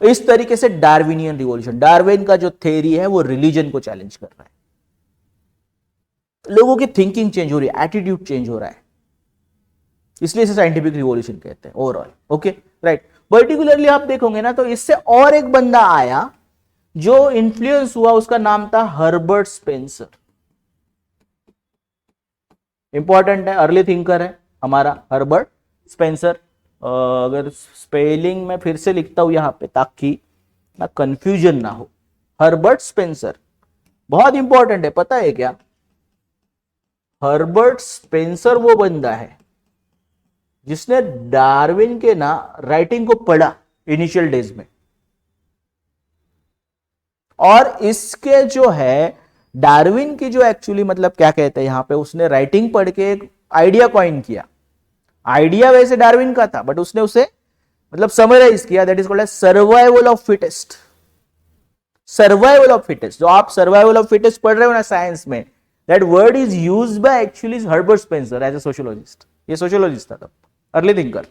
तो इस तरीके से डार्विनियन रिवॉल्यूशन, डार्विन का जो थ्योरी है वो रिलीजन को चैलेंज कर रहा है। लोगों की थिंकिंग चेंज हो रही है, एटीट्यूड चेंज हो रहा है, इसलिए इसे साइंटिफिक रिवॉल्यूशन कहते हैं ओवरऑल। Okay, right. पर्टिकुलरली आप देखोगे ना तो इससे और एक बंदा आया जो इन्फ्लुएंस हुआ, उसका नाम था हर्बर्ट स्पेंसर। इंपॉर्टेंट है, अर्ली थिंकर है हमारा हर्बर्ट स्पेंसर। अगर स्पेलिंग में फिर से लिखता हूं यहां पे ताकि ना कंफ्यूजन ना हो। हर्बर्ट स्पेंसर बहुत इंपॉर्टेंट है, पता है क्या? हर्बर्ट स्पेंसर वो बंदा है जिसने डार्विन के ना राइटिंग को पढ़ा इनिशियल डेज में, और इसके जो है डार्विन की जो एक्चुअली मतलब क्या कहते हैं यहां पे, उसने राइटिंग पढ़ के एक आइडिया कॉइन किया। आइडिया वैसे डार्विन का था बट उसने उसे मतलब समराइज किया, that is called as survival of fittest. Survival of fittest, जो आप सर्वाइवल ऑफ फिटेस्ट पढ़ रहे हो ना साइंस में, that word is used by actually Herbert Spencer as a sociologist. ये सोशियोलॉजिस्ट था तब, अर्ली थिंकर।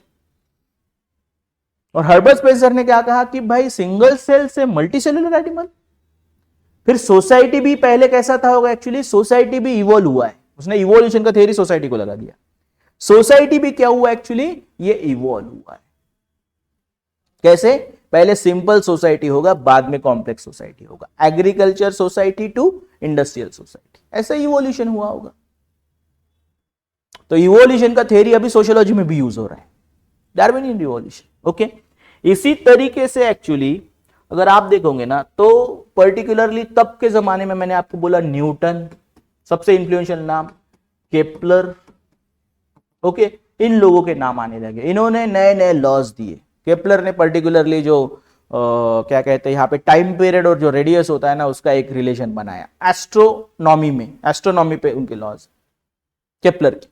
और हर्बर्ट स्पेंसर ने क्या कहा कि भाई सिंगल सेल से मल्टी सेलुलर एनिमल। फिर सोसाइटी भी पहले कैसा था होगा, एक्चुअली सोसाइटी भी इवॉल्व हुआ है। उसने इवोल्यूशन का थ्योरी सोसाइटी को लगा दिया। सोसाइटी भी क्या हुआ एक्चुअली, ये इवॉल्व हुआ है। कैसे? पहले सिंपल सोसाइटी होगा, बाद में कॉम्प्लेक्स सोसाइटी होगा, agriculture society to industrial society, ऐसा इवोल्यूशन हुआ होगा। तो इवोल्यूशन का थ्योरी अभी सोशियोलॉजी में भी यूज हो रहा है, डार्विनियन इवोल्यूशन। ओके, इसी तरीके से एक्चुअली अगर आप देखोगे ना तो पर्टिकुलरली तब के जमाने में मैंने आपको बोला न्यूटन सबसे इन्फ्लुएंशियल नाम, केपलर, ओके, इन लोगों के नाम आने लगे। इन्होंने नए नए लॉज दिए। केपलर ने पर्टिकुलरली जो क्या कहते हैं यहाँ पे टाइम पीरियड और जो रेडियस होता है ना उसका एक रिलेशन बनाया एस्ट्रोनॉमी पे उनके लॉज केपलर के।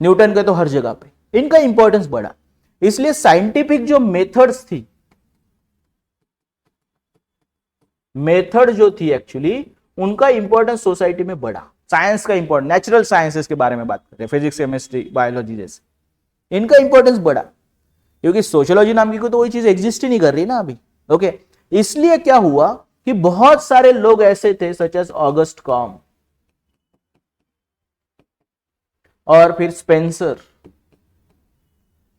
न्यूटन के तो हर जगह पे इनका इंपॉर्टेंस बढ़ा, इसलिए साइंटिफिक जो मेथड्स थी, मेथड जो थी एक्चुअली उनका इंपॉर्टेंस सोसाइटी में बढ़ा। साइंस का इंपॉर्टेंस, नेचुरल साइंसेस के बारे में बात करते हैं, फिजिक्स, केमिस्ट्री, बायोलॉजी जैसे, इनका इंपॉर्टेंस बढ़ा क्योंकि सोशियोलॉजी नाम की कोई तो वही चीज एग्जिस्ट ही नहीं कर रही ना अभी, ओके। इसलिए क्या हुआ कि बहुत सारे लोग ऐसे थे सच एज ऑगस्ट कॉम और फिर स्पेंसर,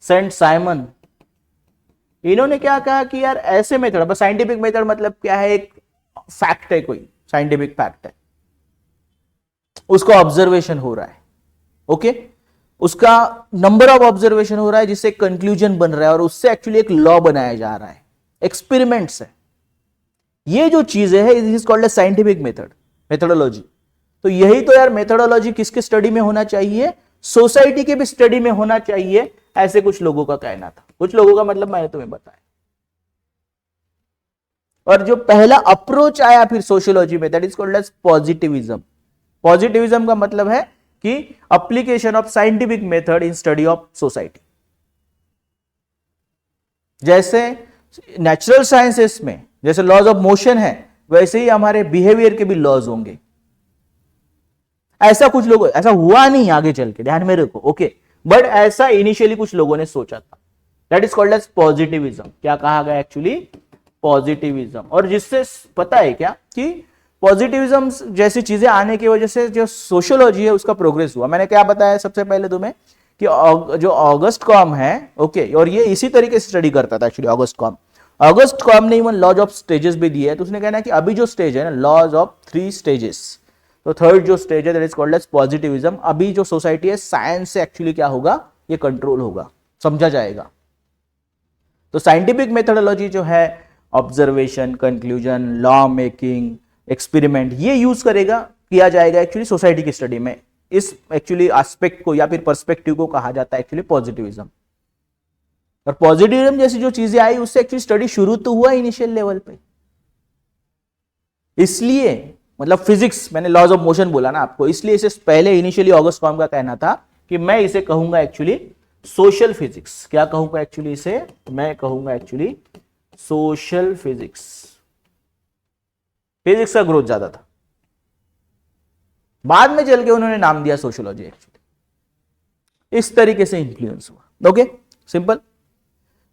सेंट साइमन, इन्होंने क्या कहा कि यार ऐसे मेथड, साइंटिफिक मेथड मतलब क्या है, एक फैक्ट है, कोई साइंटिफिक फैक्ट है, उसका ऑब्जर्वेशन हो रहा है, ओके, उसका नंबर ऑफ ऑब्जर्वेशन हो रहा है जिससे कंक्लूजन बन रहा है और उससे एक्चुअली एक लॉ बनाया जा रहा है, एक्सपेरिमेंट्स है, ये जो चीजें है is called a scientific method, methodology. तो यही तो यार मेथोडोलॉजी किसके स्टडी में होना चाहिए, सोसाइटी के भी स्टडी में होना चाहिए, ऐसे कुछ लोगों का कहना था। कुछ लोगों का मतलब मैंने तुम्हें बताया। और जो पहला अप्रोच आया फिर सोशियोलॉजी में, that is called as positivism. Positivism का मतलब है कि application of scientific method in study of society. जैसे नेचुरल साइंसेस में जैसे लॉज ऑफ मोशन है, वैसे ही हमारे बिहेवियर के भी लॉज होंगे। ऐसा कुछ लोग, ऐसा हुआ नहीं आगे चल के, ध्यान में रखो, ओके, बट ऐसा इनिशियली कुछ लोगों ने सोचा था। That is called as positivism. क्या कहा गया एक्चुअली, पॉजिटिविज्म। और जिससे पता है क्या कि पॉजिटिविज्म जैसी चीजें आने की वजह से जो सोशियोलॉजी है उसका प्रोग्रेस हुआ। मैंने क्या बताया सबसे पहले तुम्हें कि जो ऑगस्ट कॉम है, ओके, और ये इसी तरीके से स्टडी करता था actually August com. August com ने इवन लॉज ऑफ स्टेजेस भी दिए है, तो उसने कहना है कि अभी जो स्टेज है ना, लॉज ऑफ 3 स्टेजेस, तो थर्ड जो स्टेज है that is called as positivism. अभी जो सोसाइटी है साइंस से एक्चुअली क्या होगा, ये कंट्रोल होगा, समझा जाएगा। तो साइंटिफिक मेथोडोलॉजी जो है, observation, conclusion, law making, experiment, ये यूज करेगा, किया जाएगा एक्चुअली सोसाइटी की स्टडी में। इस एक्चुअली एस्पेक्ट को या फिर पर्सपेक्टिव को कहा जाता है एक्चुअली पॉजिटिविज्म। और पॉजिटिविज्म जैसी जो चीजें आई उससे एक्चुअली स्टडी शुरू तो हुआ इनिशियल लेवल पे। इसलिए मतलब फिजिक्स, मैंने लॉज ऑफ मोशन बोला ना आपको, इसलिए इसे पहले इनिशियली ऑगस्ट कॉम का कहना था कि मैं इसे कहूंगा एक्चुअली सोशल फिजिक्स। क्या कहूंगा एक्चुअली इसे, मैं कहूंगा एक्चुअली सोशल फिजिक्स। फिजिक्स का ग्रोथ ज्यादा था, बाद में चल के उन्होंने नाम दिया सोशियोलॉजी एक्चुअली। इस तरीके से इंफ्लुएंस हुआ, ओके, सिंपल।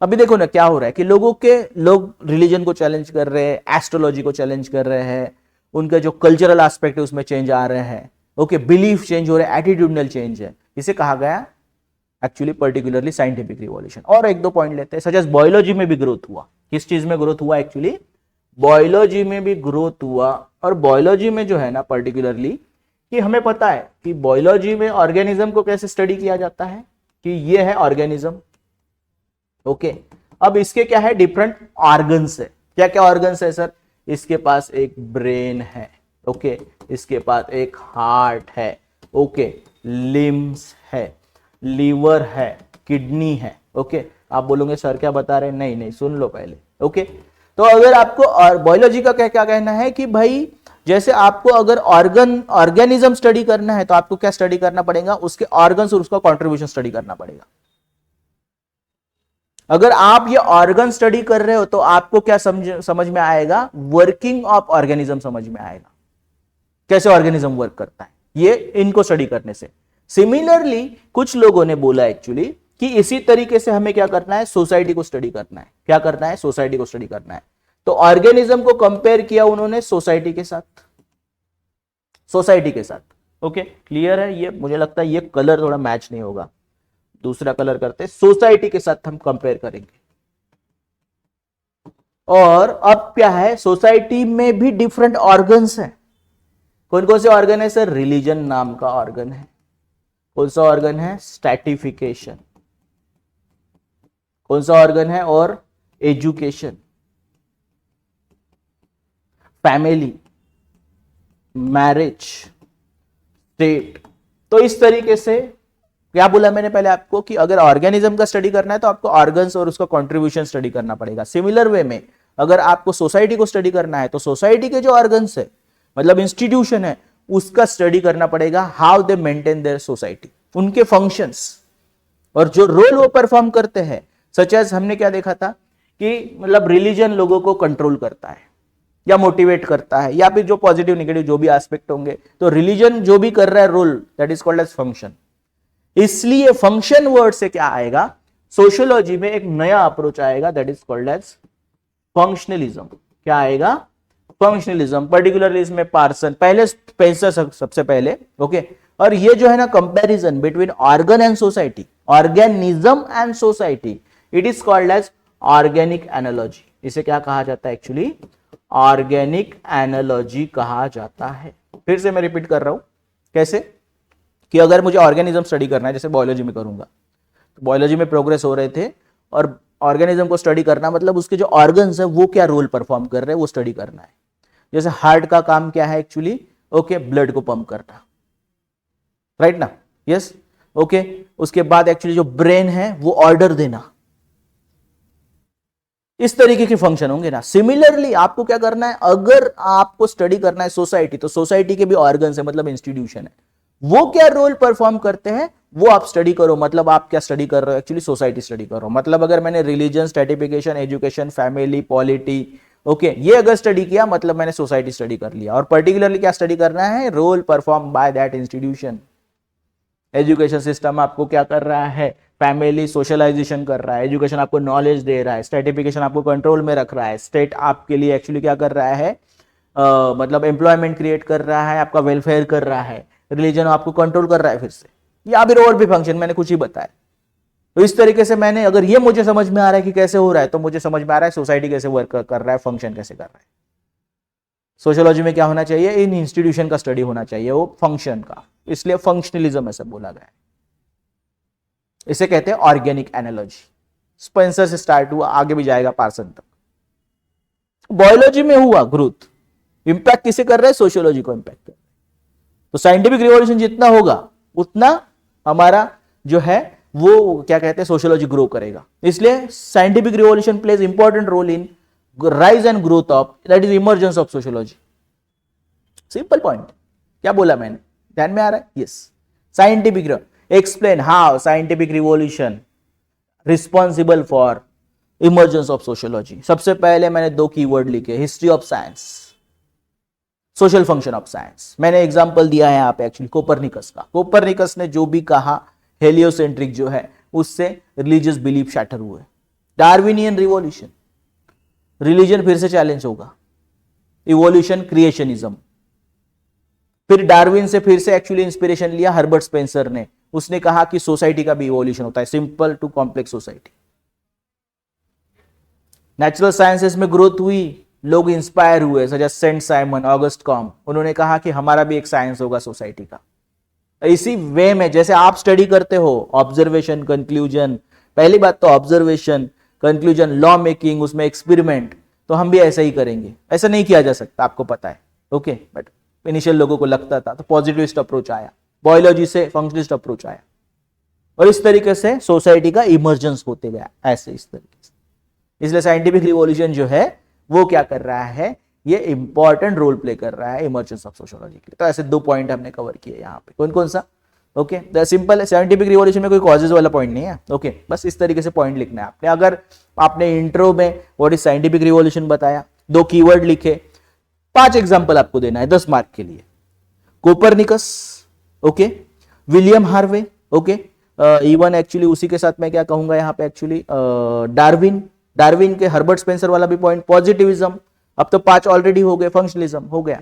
अभी देखो ना क्या हो रहा है कि लोग रिलीजन को चैलेंज कर रहे हैं, एस्ट्रोलॉजी को चैलेंज कर रहे हैं, उनका जो कल्चरल एस्पेक्ट है उसमें चेंज आ रहे हैं, ओके, बिलीफ चेंज हो रहे हैं, एटीट्यूडनल चेंज है। इसे कहा गया एक्चुअली पर्टिकुलरली साइंटिफिक रिवॉल्यूशन। और एक दो पॉइंट लेते हैं, सच एज बायोलॉजी में भी ग्रोथ हुआ। किस चीज में ग्रोथ हुआ एक्चुअली, बायोलॉजी में भी ग्रोथ हुआ। और बायोलॉजी में जो है ना पर्टिकुलरली कि हमें पता है कि बायोलॉजी में ऑर्गेनिज्म को कैसे स्टडी किया जाता है कि ये है ऑर्गेनिज्म, ओके। अब इसके क्या है, डिफरेंट ऑर्गन्स है। क्या क्या ऑर्गन्स है सर, इसके पास एक ब्रेन है, ओके, इसके पास एक हार्ट है, ओके, लिम्स है, लीवर है, किडनी है, ओके। आप बोलोगे सर क्या बता रहे हैं, नहीं नहीं सुन लो पहले, ओके। तो अगर आपको बायोलॉजी का क्या क्या कहना है कि भाई जैसे आपको अगर ऑर्गेनिज्म स्टडी करना है तो आपको क्या स्टडी करना पड़ेगा, उसके ऑर्गन्स और उसका कंट्रीब्यूशन स्टडी करना पड़ेगा। अगर आप ये ऑर्गन स्टडी कर रहे हो तो आपको क्या समझ में आएगा, वर्किंग ऑफ ऑर्गेनिज्म समझ में आएगा, कैसे ऑर्गेनिज्म वर्क करता है, ये इनको स्टडी करने से। सिमिलरली कुछ लोगों ने बोला एक्चुअली कि इसी तरीके से हमें क्या करना है, सोसाइटी को स्टडी करना है। क्या करना है, सोसाइटी को स्टडी करना है। तो ऑर्गेनिज्म को कंपेयर किया उन्होंने सोसाइटी के साथ, सोसाइटी के साथ, ओके, क्लियर है। ये मुझे लगता है ये कलर थोड़ा मैच नहीं होगा, दूसरा कलर करते, सोसाइटी के साथ हम कंपेयर करेंगे। और अब क्या है, सोसाइटी में भी डिफरेंट ऑर्गन्स हैं। कौन कौन से ऑर्गन है सर, रिलीजन नाम का ऑर्गन है। कौन सा ऑर्गन है, स्ट्रैटिफिकेशन। कौन सा ऑर्गन है, और एजुकेशन। Family, marriage, state. तो इस तरीके से क्या बोला मैंने पहले आपको कि अगर ऑर्गेनिज्म का स्टडी करना है तो आपको ऑर्गन्स और उसका कंट्रीब्यूशन स्टडी करना पड़ेगा। सिमिलर वे में अगर आपको सोसाइटी को स्टडी करना है तो सोसाइटी के जो ऑर्गन्स है, मतलब इंस्टीट्यूशन है, उसका स्टडी करना पड़ेगा, how they maintain their society, उनके फंक्शंस और जो रोल वो परफॉर्म करते हैं। सच एज हमने क्या देखा था कि मतलब रिलीजन लोगों को कंट्रोल करता है या मोटिवेट करता है, या फिर जो पॉजिटिव नेगेटिव जो भी एस्पेक्ट होंगे, तो रिलीजन जो भी कर रहा है role, that is called as function. इसलिए फंक्शन वर्ड से क्या आएगा, सोशियोलॉजी में एक नया अप्रोच आएगा, that is called as functionalism. क्या आएगा, फंक्शनलिज्म। पर्टिकुलरली इसमें पार्सन, पहले स्पेंसर सबसे पहले, ओके। और ये जो है ना comparison between organ and society, organism and society, it is called as organic analogy. इसे क्या कहा जाता है एक्चुअली, ऑर्गेनिक एनालॉजी कहा जाता है। फिर से मैं रिपीट कर रहा हूं, कैसे कि अगर मुझे ऑर्गेनिज्म स्टडी करना है, जैसे बायोलॉजी में करूंगा, तो बायोलॉजी में प्रोग्रेस हो रहे थे, और ऑर्गेनिज्म को स्टडी करना मतलब उसके जो ऑर्गन्स है वो क्या रोल परफॉर्म कर रहे हैं वो स्टडी करना है। जैसे हार्ट का काम क्या है एक्चुअली, ओके, ब्लड को पंप करना, राइट ना, यस, ओके। उसके बाद एक्चुअली जो ब्रेन है वो ऑर्डर देना, इस तरीके के फंक्शन होंगे ना। सिमिलरली आपको क्या करना है, अगर आपको स्टडी करना है सोसाइटी, तो सोसाइटी के भी ऑर्गन्स है, मतलब इंस्टीट्यूशन है, वो क्या रोल परफॉर्म करते हैं वो आप स्टडी करो। मतलब आप क्या स्टडी कर रहे हो एक्चुअली, सोसाइटी स्टडी कर रहे हो। मतलब अगर मैंने religion, stratification, education, family, polity, okay, ये अगर स्टडी किया मतलब मैंने सोसाइटी स्टडी कर लिया। और पर्टिकुलरली क्या स्टडी करना है, role perform by that institution. Education system आपको क्या कर रहा है, फैमिली सोशलाइजेशन कर रहा है, एजुकेशन आपको नॉलेज दे रहा है, स्ट्रेटिफिकेशन आपको कंट्रोल में रख रहा है, स्टेट आपके लिए एक्चुअली क्या कर रहा है, मतलब एम्प्लॉयमेंट क्रिएट कर रहा है, आपका वेलफेयर कर रहा है, रिलीजन आपको कंट्रोल कर रहा है। फिर से या फिर और भी फंक्शन मैंने कुछ ही बताया। तो इस तरीके से मैंने, अगर ये मुझे समझ में आ रहा है कि कैसे हो रहा है, तो मुझे समझ में आ रहा है सोसाइटी कैसे वर्क कर रहा है, फंक्शन कैसे कर रहा है। सोशियोलॉजी में क्या होना चाहिए, इन इंस्टीट्यूशन का स्टडी होना चाहिए, वो फंक्शन का, इसलिए फंक्शनलिज्म ऐसा बोला गया है। इसे कहते हैं ऑर्गेनिक एनालॉजी। स्पेंसर से स्टार्ट हुआ, आगे भी जाएगा पार्सन तक। बायोलॉजी में हुआ ग्रोथ, इंपैक्ट किसे कर रहा है, सोशियोलॉजी को इंपैक्ट कर रहा है। तो साइंटिफिक रिवॉल्यूशन जितना होगा उतना हमारा जो है वो क्या कहते हैं, सोशियोलॉजी ग्रो करेगा। इसलिए scientific revolution plays important role in rise and growth of, that is emergence of sociology. Simple point, क्या बोला मैंने, ध्यान में आ रहा है, yes. Scientific, explain how scientific revolution responsible for emergence of sociology. सबसे पहले मैंने दो कीवर्ड लिखे, history of science, social function of science. मैंने एग्जांपल दिया है यहाँ पे एक्चुअली कोपरनिकस का। कोपरनिकस ने जो भी कहा, हेलियोसेंट्रिक जो है, उससे रिलीजियस बिलीफ शैटर हुए। डार्विनियन रिवॉल्यूशन, रिलीजन फिर से चैलेंज होगा, इवोल्यूशन, क्रिएशनिज्म। फिर डार्विन से फिर से एक्चुअली इंस्पिरेशन लिया हर्बर्ट स्पेंसर ने, उसने कहा कि सोसाइटी का भी इवोल्यूशन होता है, simple to complex society. Natural sciences में ग्रोथ हुई, लोग इंस्पायर हुए, such as Saint Simon, August Comte, उन्होंने कहा कि हमारा भी एक साइंस होगा सोसाइटी का। इसी वे में जैसे आप स्टडी करते हो, ऑब्जर्वेशन, कंक्लूजन, पहली बात तो ऑब्जर्वेशन, कंक्लूजन, लॉ मेकिंग, उसमें एक्सपेरिमेंट, तो हम भी ऐसा ही करेंगे। ऐसा नहीं किया जा सकता, आपको पता है, ओके। बट इनिशियल लोगों को लगता था, तो पॉजिटिविस्ट अप्रोच आया, बायोलॉजी से फंक्शनिस्ट अप्रोच आया, और इस तरीके से सोसाइटी का इमर्जेंस होते गया, ऐसे इस तरीके से। इसलिए साइंटिफिक रिवॉल्यूशन जो है वो क्या कर रहा है, ये इंपॉर्टेंट रोल प्ले कर रहा है इमर्जेंस ऑफ सोशियोलॉजी के लिए। तो ऐसे दो पॉइंट हमने कवर किए यहाँ पे, कौन कौन सा, okay. The simple scientific revolution में कोई कॉजेज वाला पॉइंट नहीं है, ओके। बस इस तरीके से पॉइंट लिखना है आपने। अगर आपने इंट्रो में व्हाट इज साइंटिफिक रिवॉल्यूशन बताया, दो कीवर्ड लिखे, 5 एग्जांपल आपको देना है 10 मार्क के लिए। Copernicus, okay, William Harvey, okay, even actually उसी के साथ मैं क्या कहूंगा यहाँ पे एक्चुअली डार्विन के हर्बर्ट स्पेंसर वाला भी पॉइंट, पॉजिटिविज्म। अब तो 5 ऑलरेडी हो गए, फंक्शनलिज्म हो गया,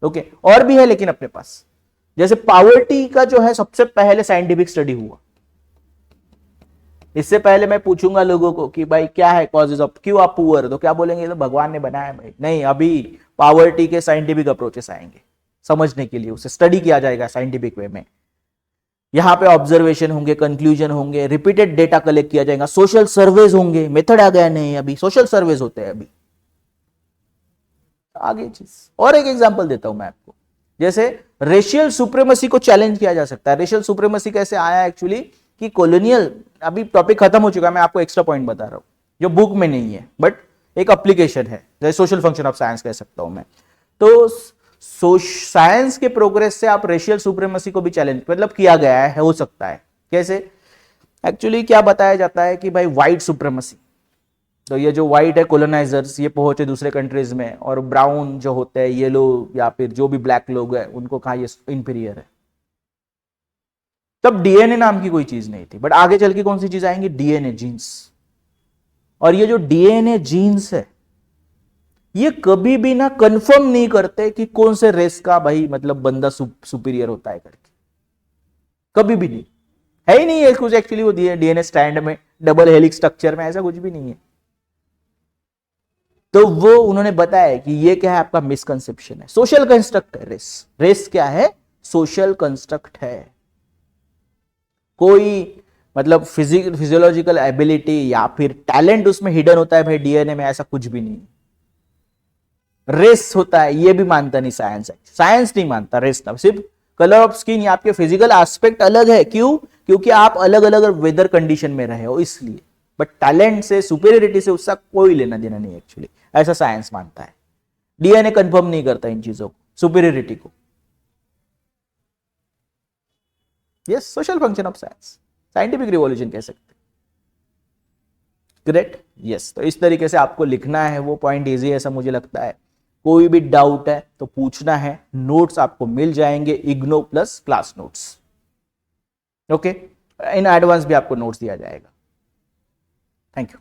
ओके। और भी है लेकिन अपने पास, जैसे पॉवर्टी का जो है सबसे पहले साइंटिफिक स्टडी हुआ। इससे पहले मैं पूछूंगा लोगों को कि भाई क्या है कॉजेज ऑफ, क्यों आप पुअर, तो क्या बोलेंगे, तो भगवान ने बनाया भाई। नहीं, अभी पॉवर्टी के साइंटिफिक अप्रोचेस आएंगे समझने के लिए, उसे स्टडी किया जाएगा साइंटिफिक वे में। यहां पे ऑब्जर्वेशन होंगे, कंक्लूजन होंगे, रिपीटेड डेटा कलेक्ट किया जाएगा, सोशल सर्वेज होंगे। मेथड आ गया नहीं, अभी सोशल सर्वेज होते हैं अभी। आगे चीज और एक एग्जांपल देता हूं मैं आपको, जैसे रेशियल सुप्रीमेसी को चैलेंज किया जा सकता है। रेशियल सुप्रीमेसी कैसे आया एक्चुअली कि कॉलोनियल, अभी टॉपिक खत्म हो चुका है, मैं आपको एक्स्ट्रा पॉइंट बता रहा हूं जो बुक में नहीं है बट एक एप्लीकेशन है, जैसे सोशल फंक्शन ऑफ साइंस कह सकता हूं मैं। तो साइंस के प्रोग्रेस से आप रेशियल सुप्रीमेसी को भी चैलेंज मतलब किया गया है, हो सकता है। कैसे? एक्चुअली क्या बताया जाता है कि भाई व्हाइट सुप्रीमेसी, तो ये जो व्हाइट है कॉलोनाइजर्स, ये पहुंचे दूसरे कंट्रीज में, और ब्राउन जो होते हैं, येलो या फिर जो भी ब्लैक लोग हैं, उनको कहा ये इंफीरियर है। तब डीएनए नाम की कोई चीज नहीं थी, बट आगे चल के कौन सी चीज आएंगी? DNA genes. और ये जो डीएनए जीन्स है ये कभी भी ना कंफर्म नहीं करते कि कौन से रेस का भाई मतलब बंदा सुपीरियर होता है करके, कभी भी नहीं, है ही नहीं है कुछ एक्चुअली वो डीएनए स्ट्रैंड में, डबल हेलिक्स स्ट्रक्चर में, ऐसा कुछ भी नहीं है। तो वो उन्होंने बताया कि ये क्या है आपका मिसकंसेप्शन है, सोशल कंस्ट्रक्ट है रेस। रेस क्या है? सोशल कंस्ट्रक्ट है। कोई मतलब फिजियोलॉजिकल एबिलिटी या फिर टैलेंट उसमें हिडन होता है भाई डीएनए में, ऐसा कुछ भी नहीं। रेस होता है ये भी मानता नहीं साइंस है, साइंस नहीं मानता रेस ना, सिर्फ कलर ऑफ स्किन या आपके फिजिकल एस्पेक्ट अलग है। क्यों? क्योंकि आप अलग अलग वेदर कंडीशन में रहे हो इसलिए, बट टैलेंट से सुपीरियरिटी से उसका कोई लेना देना नहीं एक्चुअली, ऐसा साइंस मानता है। डीएनए कंफर्म नहीं करता इन चीजों को, सुपीरियरिटी को। Yes, social function of science, scientific revolution कह सकते हैं। Great, yes. तो इस तरीके से आपको लिखना है, वो पॉइंट इजी है ऐसा मुझे लगता है। कोई भी डाउट है तो पूछना है, नोट्स आपको मिल जाएंगे IGNOU plus class notes. Okay, in advance भी आपको नोट्स दिया जाएगा। Thank you.